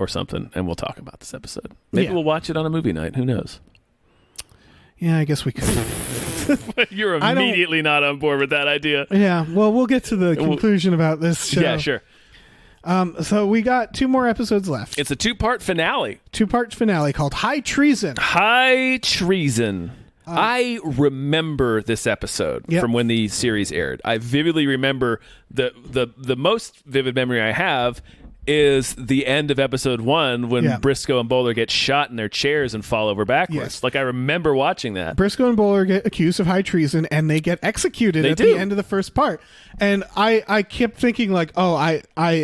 and we'll talk about this episode. Maybe we'll watch it on a movie night. Who knows? Yeah, I guess we could. You're immediately not on board with that idea. Yeah, well, we'll get to the conclusion about this show. Yeah, sure. So we got 2 more episodes left. It's a 2-part finale. 2-part finale called High Treason. High Treason. I remember this episode from when the series aired. I vividly remember the most vivid memory I have is the end of episode 1 when Brisco and Bowler get shot in their chairs and fall over backwards. Yes. Like, I remember watching that. Brisco and Bowler get accused of high treason, and they get executed the end of the first part. And I kept thinking, like, I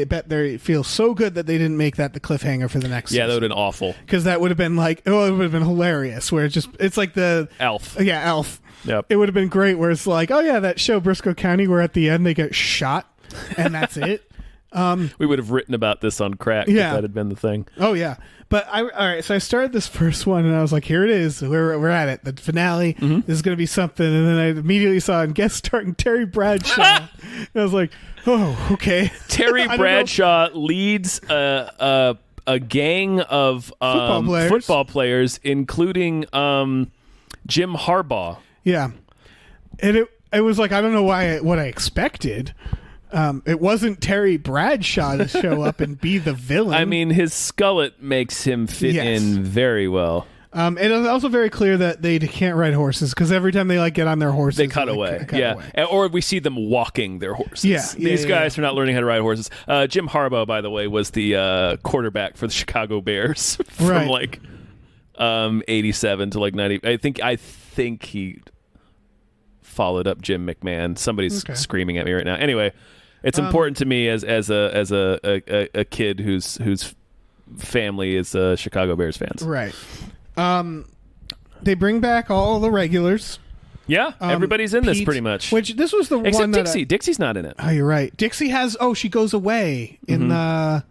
bet they feel so good that they didn't make that the cliffhanger for the next season. That would have been awful. Because that would have been like, it would have been hilarious, where it's like the... Elf. Yeah, Elf. Yep. It would have been great, where it's like, that show Brisco County, where at the end they get shot, and that's it. We would have written about this on Crack if that had been the thing. Oh yeah, but all right. So I started this first one, and I was like, "Here it is. We're at it. The finale. Mm-hmm. This is going to be something." And then I immediately saw and guest starring Terry Bradshaw. And I was like, "Oh, okay." Terry Bradshaw leads a gang of football players, including Jim Harbaugh. Yeah, and it was like I don't know what I expected. It wasn't Terry Bradshaw to show up and be the villain. I mean, his skullet makes him fit in very well. And it's also very clear that they can't ride horses because every time they get on their horses, they cut away. Or we see them walking their horses. Yeah, these guys are not learning how to ride horses. Jim Harbaugh, by the way, was the quarterback for the Chicago Bears from 87 to 90. I think he followed up Jim McMahon. Somebody's screaming at me right now. Anyway. It's important to me as a kid whose family is Chicago Bears fans. Right. They bring back all the regulars. Yeah, everybody's in this pretty much. Which this was the except one that Dixie. Dixie's not in it. Oh, you're right. Dixie has. Oh, she goes away in the.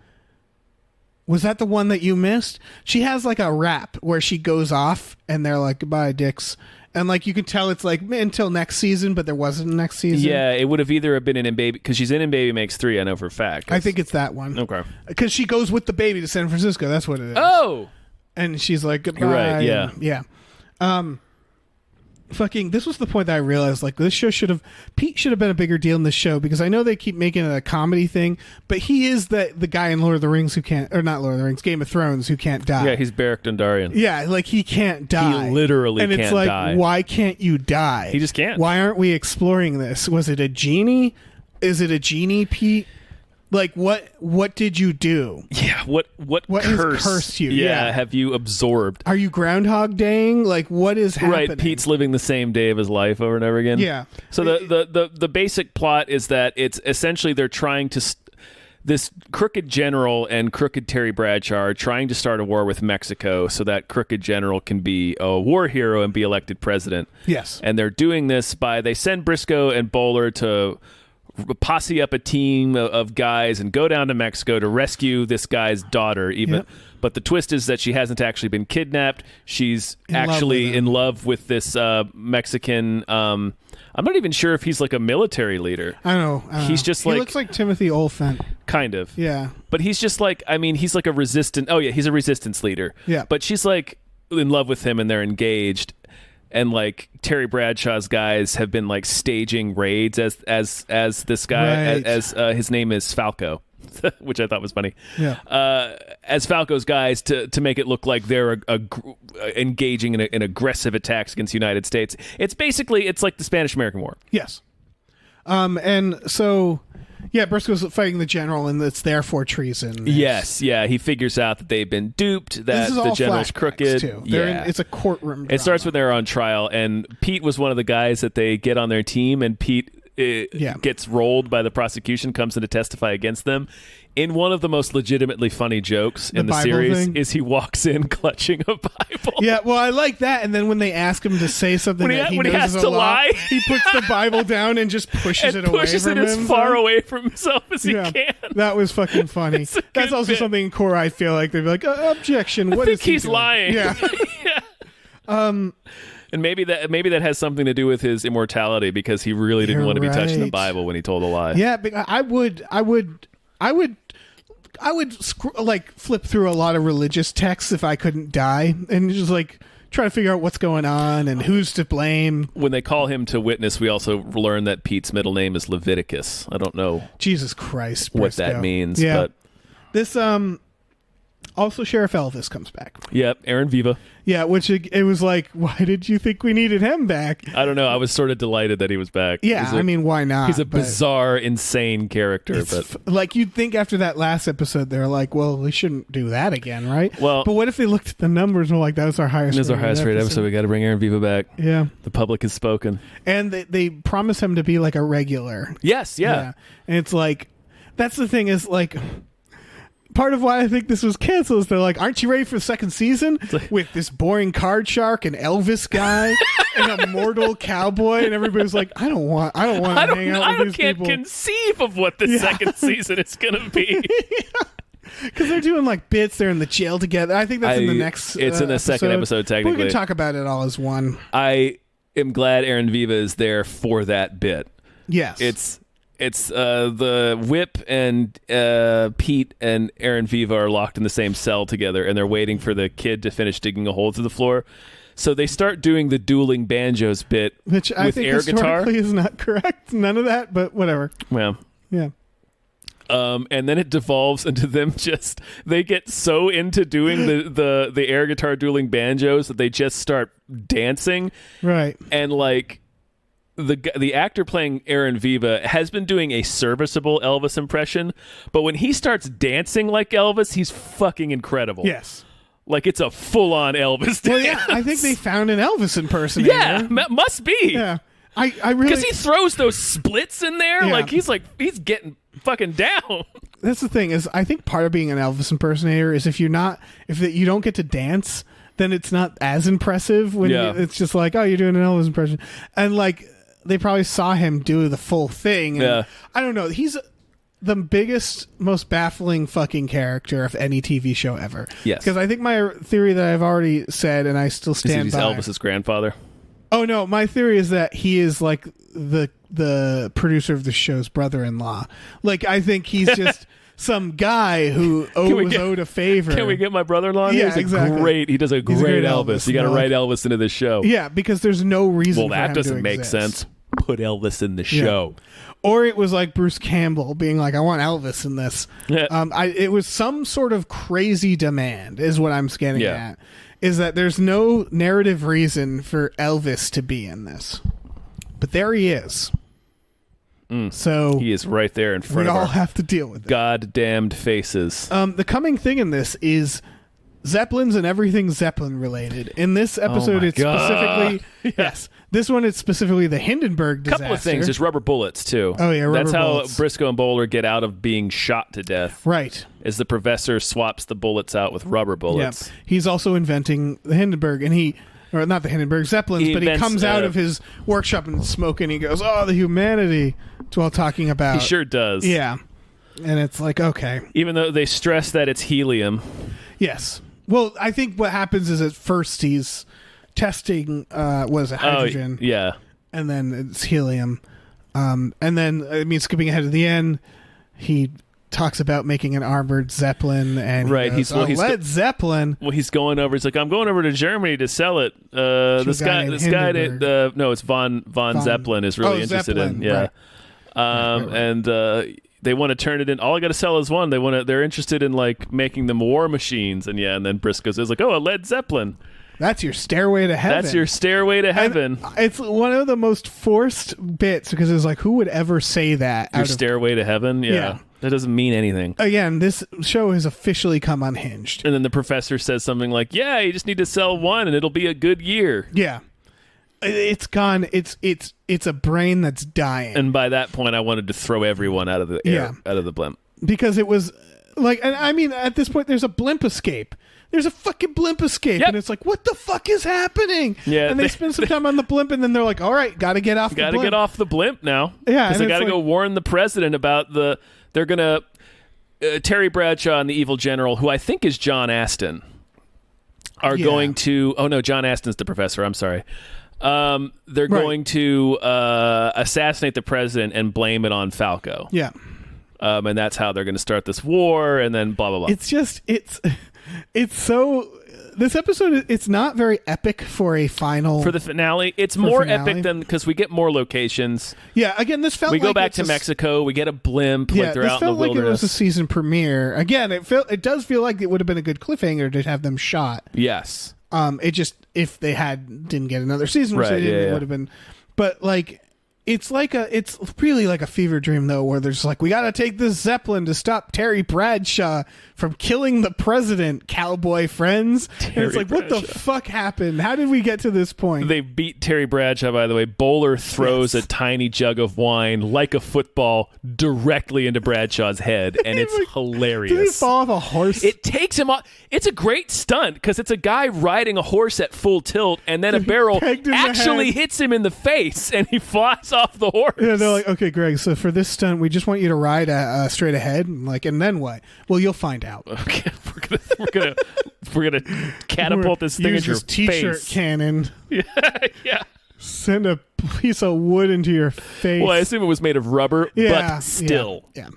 Was that the one that you missed? She has like a rap where she goes off, and they're like, "Goodbye, Dix." And like you can tell it's like until next season, but there wasn't a next season. Yeah, it would have either been in Baby because she's in Baby Makes 3. I know for a fact. I think it's that one. Okay, because she goes with the baby to San Francisco. That's what it is. Oh, and she's like goodbye. You're right. Yeah, yeah. This was the point that I realized like this show Pete should have been a bigger deal in this show because I know they keep making it a comedy thing, but he is the guy in Lord of the Rings who can't, or not Lord of the Rings, Game of Thrones who can't die. Yeah, he's Beric Dondarrion. Yeah, like he can't die. He literally and can't it's like, die. Why can't you die? He just can't. Why aren't we exploring this? Was it a genie? Is it a genie, Pete? Like what did you do? Yeah, what has cursed you? Yeah, have you absorbed? Are you Groundhog Daying? Like what is happening? Right, Pete's living the same day of his life over and over again. Yeah. So the basic plot is that it's essentially they're trying to this crooked general and crooked Terry Bradshaw are trying to start a war with Mexico so that crooked general can be a war hero and be elected president. Yes. And they're doing this they send Brisco and Bowler to posse up a team of guys and go down to Mexico to rescue this guy's daughter. But the twist is that she hasn't actually been kidnapped. She's actually in love with this Mexican. I'm not even sure if he's like a military leader. I don't know. He's just he looks like Timothy Olyphant. Kind of. Yeah. But he's just like, he's like a resistant. Oh, yeah, he's a resistance leader. Yeah. But she's like in love with him and they're engaged. And like Terry Bradshaw's guys have been like staging raids as this guy, right. as his name is Falco. Which I thought was funny. Yeah. As Falco's guys to make it look like they're engaging in aggressive attacks against the United States. It's like the Spanish-American War. Yes. And so, yeah, Briscoe's fighting the general, and it's therefore treason. Yes, yeah. He figures out that they've been duped, that the general's crooked. Too. Yeah. It's a courtroom drama. It starts when they're on trial, and Pete was one of the guys that they get on their team, and Pete gets rolled by the prosecution, comes in to testify against them. In one of the most legitimately funny jokes in the series thing? is he walks in clutching a Bible. Yeah, well, I like that. And then when they ask him to say something when that he when knows he has is to a lie, lie, he puts the Bible down and just pushes it away pushes from it as him. far away from himself as he can. That was fucking funny. It's a That's good also bit. something in core I feel like they'd be like, objection. What I think is he he's doing? lying. Yeah. And maybe that has something to do with his immortality because he really didn't You're want to be touching the right. Bible when he told a lie. Yeah, but I would flip through a lot of religious texts if I couldn't die and just like try to figure out what's going on and who's to blame. When they call him to witness, we also learn that Pete's middle name is Leviticus. I don't know Jesus Christ, what Briscoe. that means. Yeah. But This also Sheriff Elvis comes back. yeah, Aaron Viva. Yeah, which it was like, why did you think we needed him back? I don't know. I was sort of delighted that he was back. Yeah, I mean, why not? He's a But bizarre, insane character. But like you'd think after that last episode, they're like, well, we shouldn't do that again, right? Well, but what if they looked at the numbers and were like, that was our highest? this is our highest rated episode. We got to bring Aaron Viva back. Yeah, The public has spoken. and they promise him to be like a regular. Yes, yeah. And it's like, that's the thing is like, part of why I think this was canceled is they're like, aren't you ready for the second season with this boring card shark and Elvis guy and a mortal cowboy? And everybody's like, I don't want to hang out with these can't people. conceive of what the second season is going to be. Because they're doing like bits, they're in the jail together. I think that's in the next. It's in the second episode, technically. We can talk about it all as one. I am glad Aaron Viva is there for that bit. Yes, It's the Whip and Pete and Aaron Viva are locked in the same cell together, and they're waiting for the kid to finish digging a hole through the floor. So they start doing the dueling banjos bit, which I with think air guitar. historically is not correct. None of that, but whatever. Well, yeah. And then it devolves into them they get so into doing the air guitar dueling banjos that they just start dancing. Right. And like the actor playing Aaron Viva has been doing a serviceable Elvis impression, but when he starts dancing like Elvis, he's fucking incredible. Yes. Like it's a full-on Elvis dance. Well, yeah, I think they found an Elvis impersonator. Yeah, must be. Yeah. I really, because he throws those splits in there. Yeah. He's getting fucking down. That's the thing is, I think part of being an Elvis impersonator is if you don't get to dance, then it's not as impressive when it's just like, oh, you're doing an Elvis impression. And like, they probably saw him do the full thing. And Yeah. I don't know. He's the biggest, most baffling fucking character of any TV show ever. Yes. Because I think my theory that I've already said, and I still stand He's by. Elvis's grandfather. Oh no, my theory is that he is like the producer of the show's brother-in-law. Like, I think he's just some guy who was owed a favor. Can we get my brother-in-law? Yeah, He's exactly. He does a He's great Elvis. You got to write Elvis into this show. Yeah, because there's no reason. Well, for that him doesn't to make exist. sense. Put Elvis in the show. Or it was like Bruce Campbell being like, I want Elvis in this. Yeah. It was some sort of crazy demand is what I'm getting at. Is that there's no narrative reason for Elvis to be in this. But there he is. So He is right there in front we of all our have to deal with it. goddamned faces. The coming thing in this is Zeppelins and everything Zeppelin related. In this episode, it's specifically yes. This one, it's specifically the Hindenburg disaster. Couple of things. There's rubber bullets too. Oh yeah, rubber That's how bullets. Brisco and Bowler get out of being shot to death. Right. Is the professor swaps the bullets out with rubber bullets. Yeah. He's also inventing the Hindenburg, and or not the Hindenburg Zeppelins, but he comes out of his workshop and smoking. He goes, "Oh, the humanity!" It's while talking about. He sure does. Yeah, and it's like, okay. Even though they stress that it's helium. Yes. Well, I think what happens is at first he's testing hydrogen. Oh, yeah. And then it's helium. And then, skipping ahead to the end, he talks about making an armored Zeppelin, and he's Led Zeppelin. Well, he's going over. He's like, I'm going over to Germany to sell it. This guy, no, it's von Zeppelin is really interested Zeppelin, in. Yeah, right. And they want to turn it in. All I got to sell is one. They're interested in like making them war machines, and then Briscoe says like, oh, a Led Zeppelin. That's your stairway to heaven. That's your stairway to heaven. And it's one of the most forced bits because it's like, who would ever say that? Your stairway to heaven? Yeah. That doesn't mean anything. Again, this show has officially come unhinged. And then the professor says something like, yeah, you just need to sell one and it'll be a good year. Yeah. It's gone. It's a brain that's dying. And by that point, I wanted to throw everyone out of the air, out of the blimp. Because it was like, and I mean, at this point, there's a blimp escape. There's a fucking blimp escape. Yep. And it's like, what the fuck is happening? Yeah, and they spend some time on the blimp, and then they're like, all right, got to get off the blimp. Got to get off the blimp now. Yeah. Because they got to go warn the president about they're going to, Terry Bradshaw and the evil general, who I think is John Aston, are going to, oh no, John Aston's the professor, I'm sorry. They're going to assassinate the president and blame it on Falco. Yeah. And that's how they're going to start this war, and then blah, blah, blah. It's so... This episode, it's not very epic for a final... For the finale. It's more epic than... Because we get more locations. Yeah, again, this felt like... We go back to Mexico. We get a blimp. Yeah, like they're this out in felt the like wilderness. it was a season premiere. Again, it does feel like it would have been a good cliffhanger to have them shot. Yes. It just... If they didn't get another season, which they didn't, it would have been... But, like... It's really like a fever dream though, where there's like, we got to take this Zeppelin to stop Terry Bradshaw from killing the president, cowboy friends. And it's like, what the fuck happened? How did we get to this point? They beat Terry Bradshaw, by the way. Bowler throws a tiny jug of wine like a football directly into Bradshaw's head, and it's hilarious. Did he fall off a horse? It takes him off. It's a great stunt because it's a guy riding a horse at full tilt, and then a barrel actually hits him in the face, and he flies off the horse. Yeah, they're like, okay, Greg, so for this stunt, we just want you to ride straight ahead, and then what? Well, you'll find out. Okay, we're gonna catapult this thing in your t-shirt face. cannon. Yeah. Send a piece of wood into your face. Well, I assume it was made of rubber, but still. Yeah.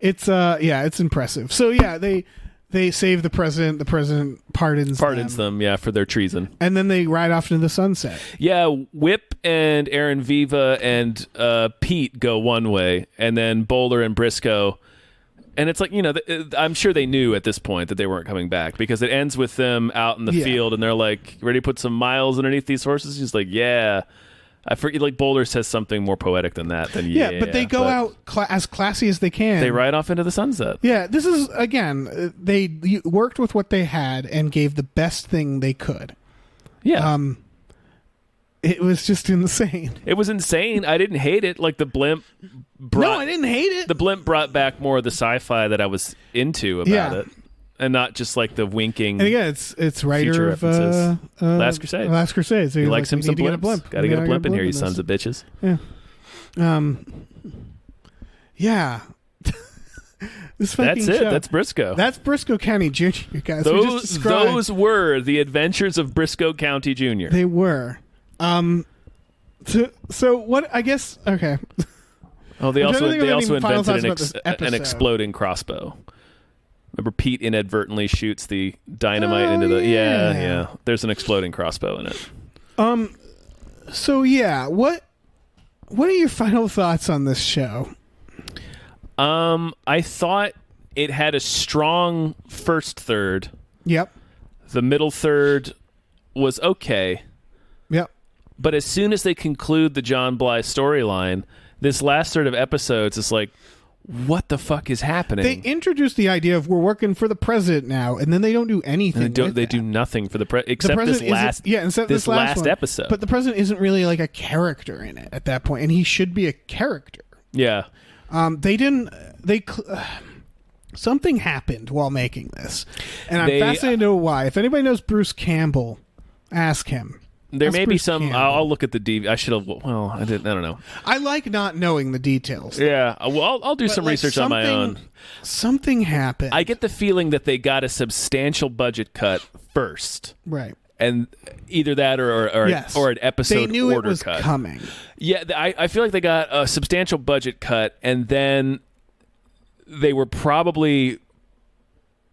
It's impressive. So yeah, they save the president. The president pardons them, for their treason. And then they ride off into the sunset. Yeah, Whip and Aaron Viva and Pete go one way, and then Bowler and Brisco. And it's like, I'm sure they knew at this point that they weren't coming back because it ends with them out in the field, and they're like, ready to put some miles underneath these horses? He's like, yeah. I forget, like Bowler says something more poetic than that. But they go out as classy as they can. They ride off into the sunset. Yeah, this is, again, they worked with what they had and gave the best thing they could. Yeah. It was just insane. It was insane. I didn't hate it. Like the blimp No, I didn't hate it. The blimp brought back more of the sci-fi that I was into about it. And not just like the winking. And again, it's writer of Last Crusade. Last Crusade. So he likes like, him some blimps. Got to get a blimp in here, you sons of bitches. Yeah. Yeah. That's it. Show. That's Brisco. That's Brisco County Jr., guys. Those were the adventures of Brisco County Jr. They were. So what? I guess. Okay. Oh, they also invented an exploding crossbow. Remember, Pete inadvertently shoots the dynamite into the... Yeah. There's an exploding crossbow in it. So, yeah. What are your final thoughts on this show? I thought it had a strong first third. Yep. The middle third was okay. Yep. But as soon as they conclude the John Bly storyline, this last third of episodes is like, what the fuck is happening? They introduced the idea of we're working for the president now, and then they don't do anything. They do nothing for the except president except this last one. episode. But the president isn't really like a character in it at that point, and he should be a character. Yeah. Something happened while making this, and I'm fascinated to know why. If anybody knows Bruce Campbell, ask him. There may be Bruce some. Campbell. I'll look at the DV. I should have. Well, I didn't. I don't know. I like not knowing the details. Yeah. Well, I'll do some research on my own. Something happened. I get the feeling that they got a substantial budget cut first, right. and either that or Yes. or an episode They knew order it was cut. coming. Yeah, I feel like they got a substantial budget cut, and then they were probably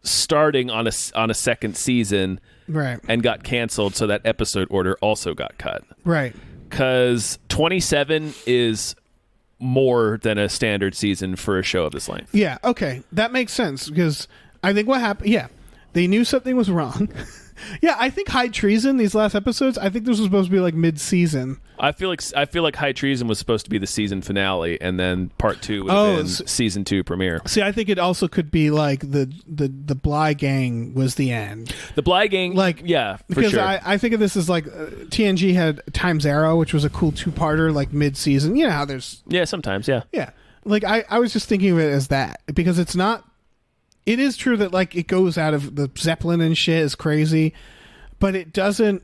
starting on a second season, Right. and got canceled, so that episode order also got cut. Right. Because 27 is more than a standard season for a show of this length. Yeah, okay. That makes sense because I think what happened, they knew something was wrong. Yeah, I think High Treason, these last episodes, I think this was supposed to be like mid-season. I feel like High Treason was supposed to be the season finale, and then part 2 would have been season 2 premiere. See, I think it also could be like the Bly Gang was the end. The Bly Gang, Like, yeah, for because sure. I think of this as like TNG had Times Arrow, which was a cool 2-parter, like mid-season. You know how there's... Yeah, sometimes, yeah. Yeah. Like, I was just thinking of it as that because it's not... It is true that like it goes out of the Zeppelin and shit is crazy, but it doesn't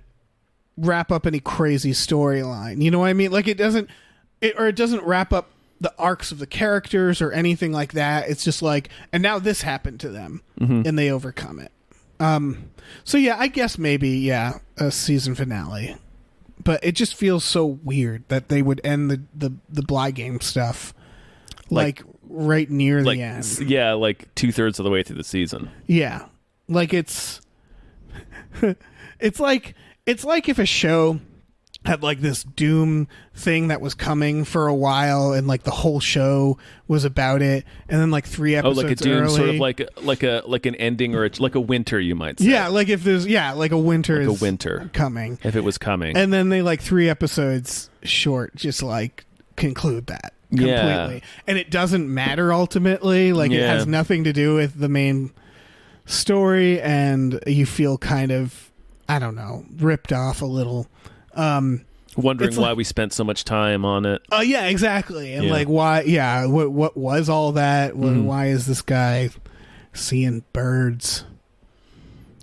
wrap up any crazy storyline. You know what I mean? Like it doesn't wrap up the arcs of the characters or anything like that. It's just like, and now this happened to them and they overcome it. So yeah, I guess maybe, a season finale, but it just feels so weird that they would end the Bly Game stuff like right near the end. Yeah, like 2/3 of the way through the season. Yeah. Like it's like if a show had like this doom thing that was coming for a while and like the whole show was about it and then like 3 episodes like a doom early, sort of like an ending or like a winter, you might say. Yeah, like if there's like a winter like is a winter coming. If it was coming. And then they like 3 episodes short just like conclude that completely. Yeah. And it doesn't matter ultimately. Like it has nothing to do with the main story and you feel kind of, I don't know, ripped off a little. Wondering why we spent so much time on it. Oh yeah, exactly. And like why what was all that? Why is this guy seeing birds?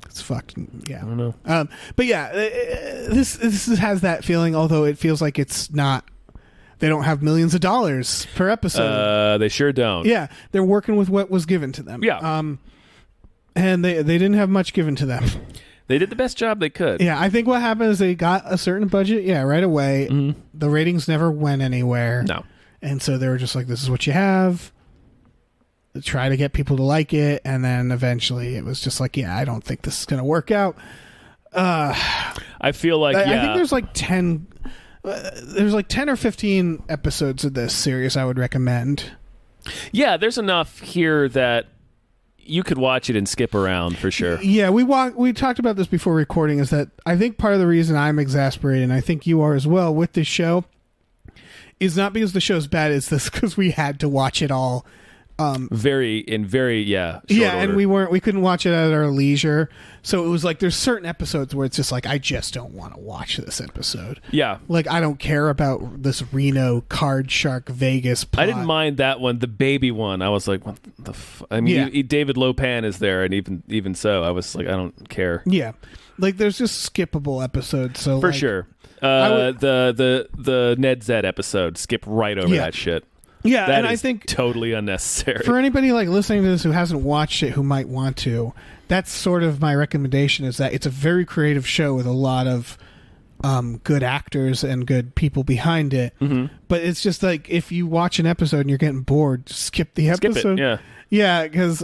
It's fucking I don't know. But yeah, this has that feeling, although it feels like it's not. They don't have millions of dollars per episode. They sure don't. Yeah, they're working with what was given to them. Yeah. And they didn't have much given to them. They did the best job they could. Yeah, I think what happened is they got a certain budget, right away. Mm-hmm. The ratings never went anywhere. No. And so they were just like, this is what you have. Try to get people to like it. And then eventually it was just like, I don't think this is going to work out. I feel like, I think there's like 10... there's like 10 or 15 episodes of this series I would recommend. Yeah, there's enough here that you could watch it and skip around for sure. Yeah, we talked about this before recording, is that I think part of the reason I'm exasperated, and I think you are as well, with this show is not because the show's bad, it's this because we had to watch it all. Very short and order. we couldn't watch it at our leisure, so it was like there's certain episodes where it's just like I just don't want to watch this episode. Yeah, like I don't care about this Reno Card Shark Vegas plot. I didn't mind that one, the baby one. I was like, what the I mean, David Lopan is there, and even so, I was like, I don't care. Yeah, like there's just skippable episodes. So for like, sure, the Ned Zed episode, skip right over that shit. Yeah, that and is I think totally unnecessary. For anybody like listening to this who hasn't watched it, who might want to, that's sort of my recommendation, is that it's a very creative show with a lot of good actors and good people behind it. Mm-hmm. But it's just like if you watch an episode and you're getting bored, just skip the episode. Skip it, yeah, because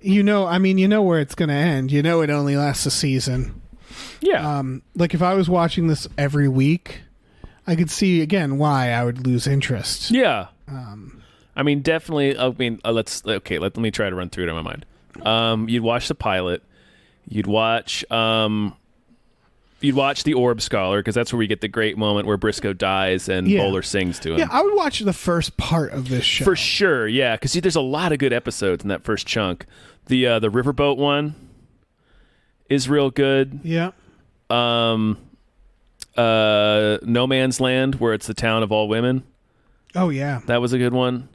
you know where it's going to end. You know it only lasts a season. Yeah. Like if I was watching this every week, I could see again why I would lose interest. Yeah. I mean, definitely. I mean, let me try to run through it in my mind. You'd watch the pilot. You'd watch you'd watch the Orb Scholar because that's where we get the great moment where Brisco dies and Bowler sings to him. Yeah, I would watch the first part of this show for sure. Yeah, because there's a lot of good episodes in that first chunk. The Riverboat one is real good. Yeah. No Man's Land, where it's the town of all women. Oh yeah, that was a good one.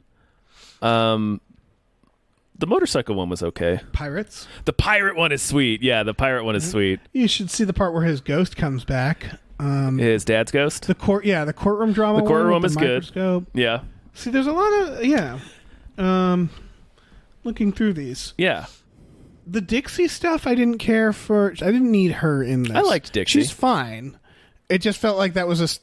The motorcycle one was okay. Pirates. The pirate one is sweet. Yeah, the pirate one is sweet. You should see the part where his ghost comes back. His dad's ghost. The courtroom drama. The courtroom one is with the microscope. good. Yeah. See, there's a lot of looking through these. Yeah. The Dixie stuff, I didn't care for. I didn't need her in this. I liked Dixie. She's fine. It just felt like that was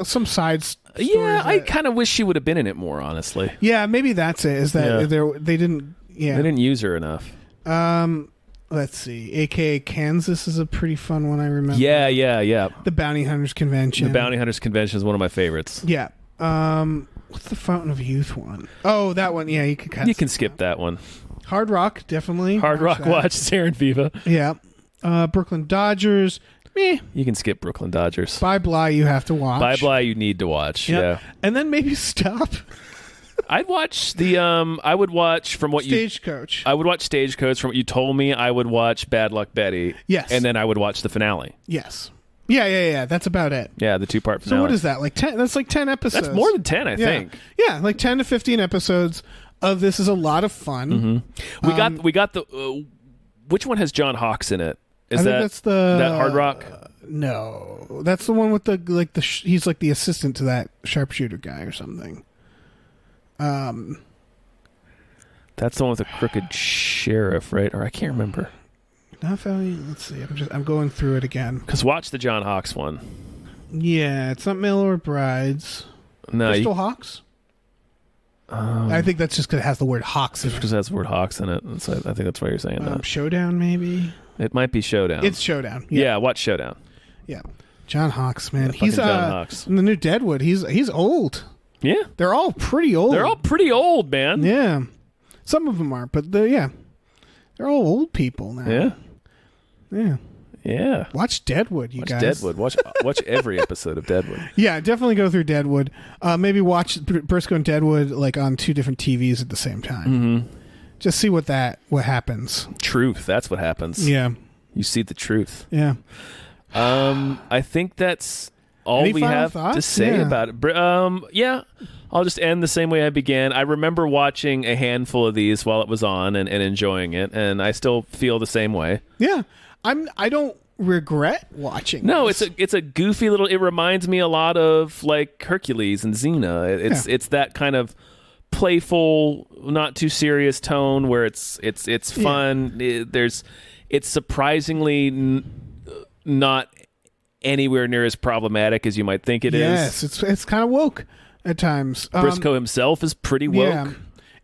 some side stories. Yeah, I kind of wish she would have been in it more, honestly. Yeah, maybe that's it. Is that they didn't? Yeah, they didn't use her enough. Let's see. AKA Kansas is a pretty fun one. I remember. Yeah. The Bounty Hunters Convention. The Bounty Hunters Convention is one of my favorites. Yeah. What's the Fountain of Youth one? Oh, that one. Yeah, you can. You can skip that one. Hard Rock, definitely. Hard Rock watch Sarah and Viva. Yeah. Brooklyn Dodgers. Meh. You can skip Brooklyn Dodgers. Bye Bly, you have to watch. Bye Bly, you need to watch. Yep. Yeah. And then maybe stop. I'd watch the I would watch from what Stagecoach. I would watch Stagecoach from what you told me. I would watch Bad Luck Betty. Yes. And then I would watch the finale. Yes. Yeah. That's about it. Yeah, the 2-part finale. So what is that? Like 10? That's like 10 episodes. That's more than 10, I think. Yeah, like 10 to 15 episodes of this is a lot of fun. Mm-hmm. We got the which one has John Hawkes in it? I think that's the that Hard Rock? No, that's the one with the he's like the assistant to that sharpshooter guy or something. That's the one with the crooked sheriff, right? Or I can't remember. Let's see. I'm going through it again. Because watch the John Hawkes one. Yeah, it's not Mail or Brides. No, Crystal Hawks. I think that's just because it has the word Hawks in it. Because it has the word Hawks in it. So I think that's why you're saying that. Showdown, maybe. It might be Showdown. It's Showdown. Yeah, watch Showdown. Yeah, John Hawkes, man. Yeah, He's John Hawkes. in the new Deadwood. He's old. Yeah, they're all pretty old. They're all pretty old, man. Yeah, some of them are, but they're all old people now. Yeah. Watch Deadwood, you guys. Deadwood. Watch every episode of Deadwood. Yeah, definitely go through Deadwood. Maybe watch Brisco and Deadwood like on 2 different TVs at the same time. Mm-hmm. Just see what happens. Truth. That's what happens. Yeah. You see the truth. Yeah. I think that's all Any we final have thoughts? to say about it. Yeah. I'll just end the same way I began. I remember watching a handful of these while it was on and enjoying it, and I still feel the same way. Yeah. I don't regret watching. No, this. it's a goofy little. It reminds me a lot of like Hercules and Xena. It's that kind of playful, not too serious tone where it's fun. It's surprisingly not anywhere near as problematic as you might think it is. Yes, it's kind of woke at times. Brisco himself is pretty woke. Yeah.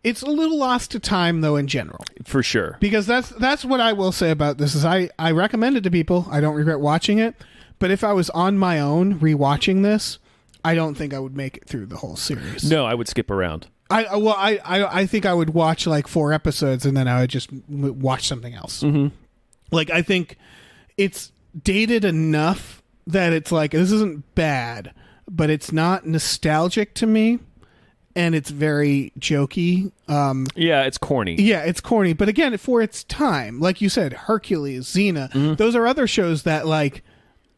It's a little lost to time, though, in general. For sure. Because that's what I will say about this is I recommend it to people. I don't regret watching it. But if I was on my own rewatching this, I don't think I would make it through the whole series. No, I would skip around. I think I would watch like 4 episodes and then I would just watch something else. Mm-hmm. Like, I think it's dated enough that it's like, this isn't bad, but it's not nostalgic to me. And it's very jokey. Yeah, it's corny. Yeah, it's corny. But again, for its time, like you said, Hercules, Xena, those are other shows that like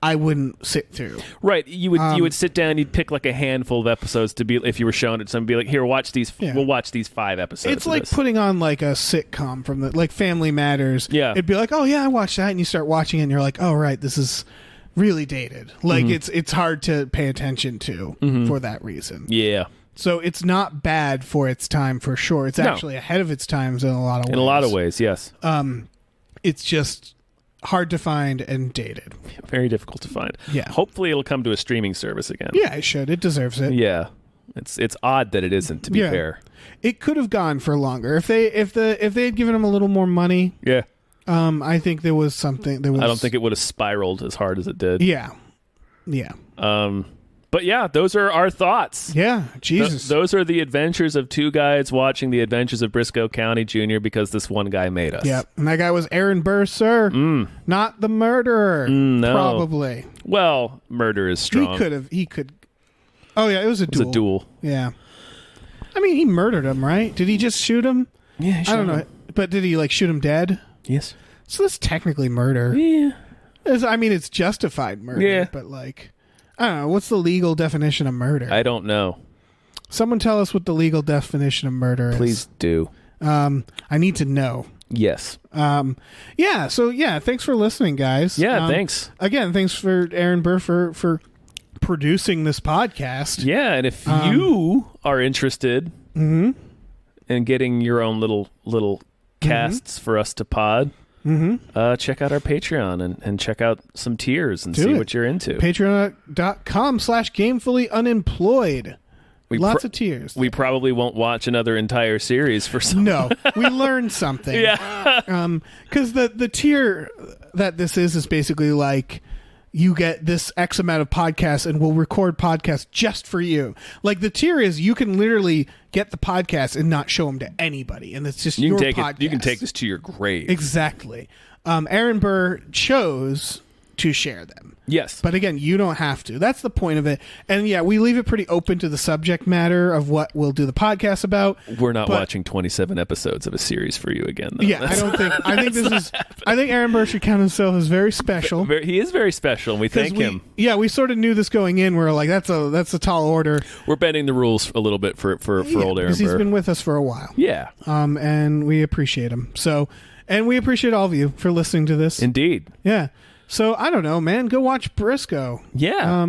I wouldn't sit through. Right. You would sit down, you'd pick like a handful of episodes to be, if you were showing it to someone, be like, here, watch these. Yeah. We'll watch these 5 episodes. It's like putting on like a sitcom from like Family Matters. Yeah. It'd be like, oh yeah, I watched that, and you start watching it, and you're like, oh right, this is really dated. Like it's hard to pay attention to for that reason. Yeah. So it's not bad for its time for sure. It's actually ahead of its times in a lot of ways. In a lot of ways, yes. It's just hard to find and dated. Very difficult to find. Yeah. Hopefully it'll come to a streaming service again. Yeah, it should. It deserves it. Yeah. It's odd that it isn't, to be fair. It could have gone for longer. If they had given him a little more money, Yeah. I think there was something. I don't think it would have spiraled as hard as it did. Yeah. Yeah. But yeah, those are our thoughts. Yeah, Jesus. Those are the adventures of two guys watching the adventures of Brisco County Jr. because this one guy made us. Yeah, and that guy was Aaron Burr, sir. Not the murderer. No. Probably. Well, murder is strong. He could. Oh, yeah, it was a duel. It was a duel. Yeah. I mean, he murdered him, right? Did he just shoot him? Yeah, I don't know. But did he, shoot him dead? Yes. So that's technically murder. Yeah. It's justified murder. Yeah. But, I don't know. What's the legal definition of murder? I don't know. Someone tell us what the legal definition of murder is. Please do. I need to know. Yes. Yeah. So, thanks for listening, guys. Yeah, thanks. Again, thanks for Aaron Burr for producing this podcast. Yeah, and if you are interested in getting your own little casts for us to pod, check out our Patreon and check out some tiers and see what you're into. Patreon.com/gamefullyunemployed. Lots of tiers. We probably won't watch another entire series for some. No, we learned something. Yeah. Because the tier that this is basically you get this X amount of podcasts and we'll record podcasts just for you. The tier is you can literally get the podcast and not show them to anybody. And it's just your podcast. You can take this to your grave. Exactly. Aaron Burr chose to share them. Yes. But again, you don't have to. That's the point of it. And yeah, we leave it pretty open to the subject matter of what we'll do the podcast about. We're not watching 27 episodes of a series for you again, though. Yeah, I think Aaron Burr should count himself as very special. He is very special, and we thank him. Yeah, we sort of knew this going in. We're like, that's a tall order. We're bending the rules a little bit for old Aaron Burr. Because he's been with us for a while. Yeah. And we appreciate him. So, and we appreciate all of you for listening to this. Indeed. Yeah. So, I don't know, man. Go watch Brisco. Yeah.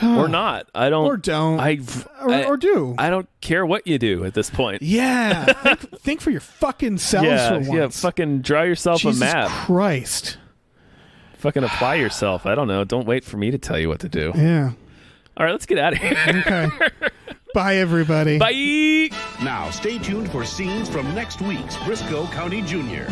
Or not. I don't. Or don't. Or do. I don't care what you do at this point. Yeah. think for your fucking selves for once. Yeah, fucking draw yourself Jesus a map. Christ. Fucking apply yourself. I don't know. Don't wait for me to tell you what to do. Yeah. All right, let's get out of here. Okay. Bye, everybody. Bye. Now, stay tuned for scenes from next week's Brisco County Jr.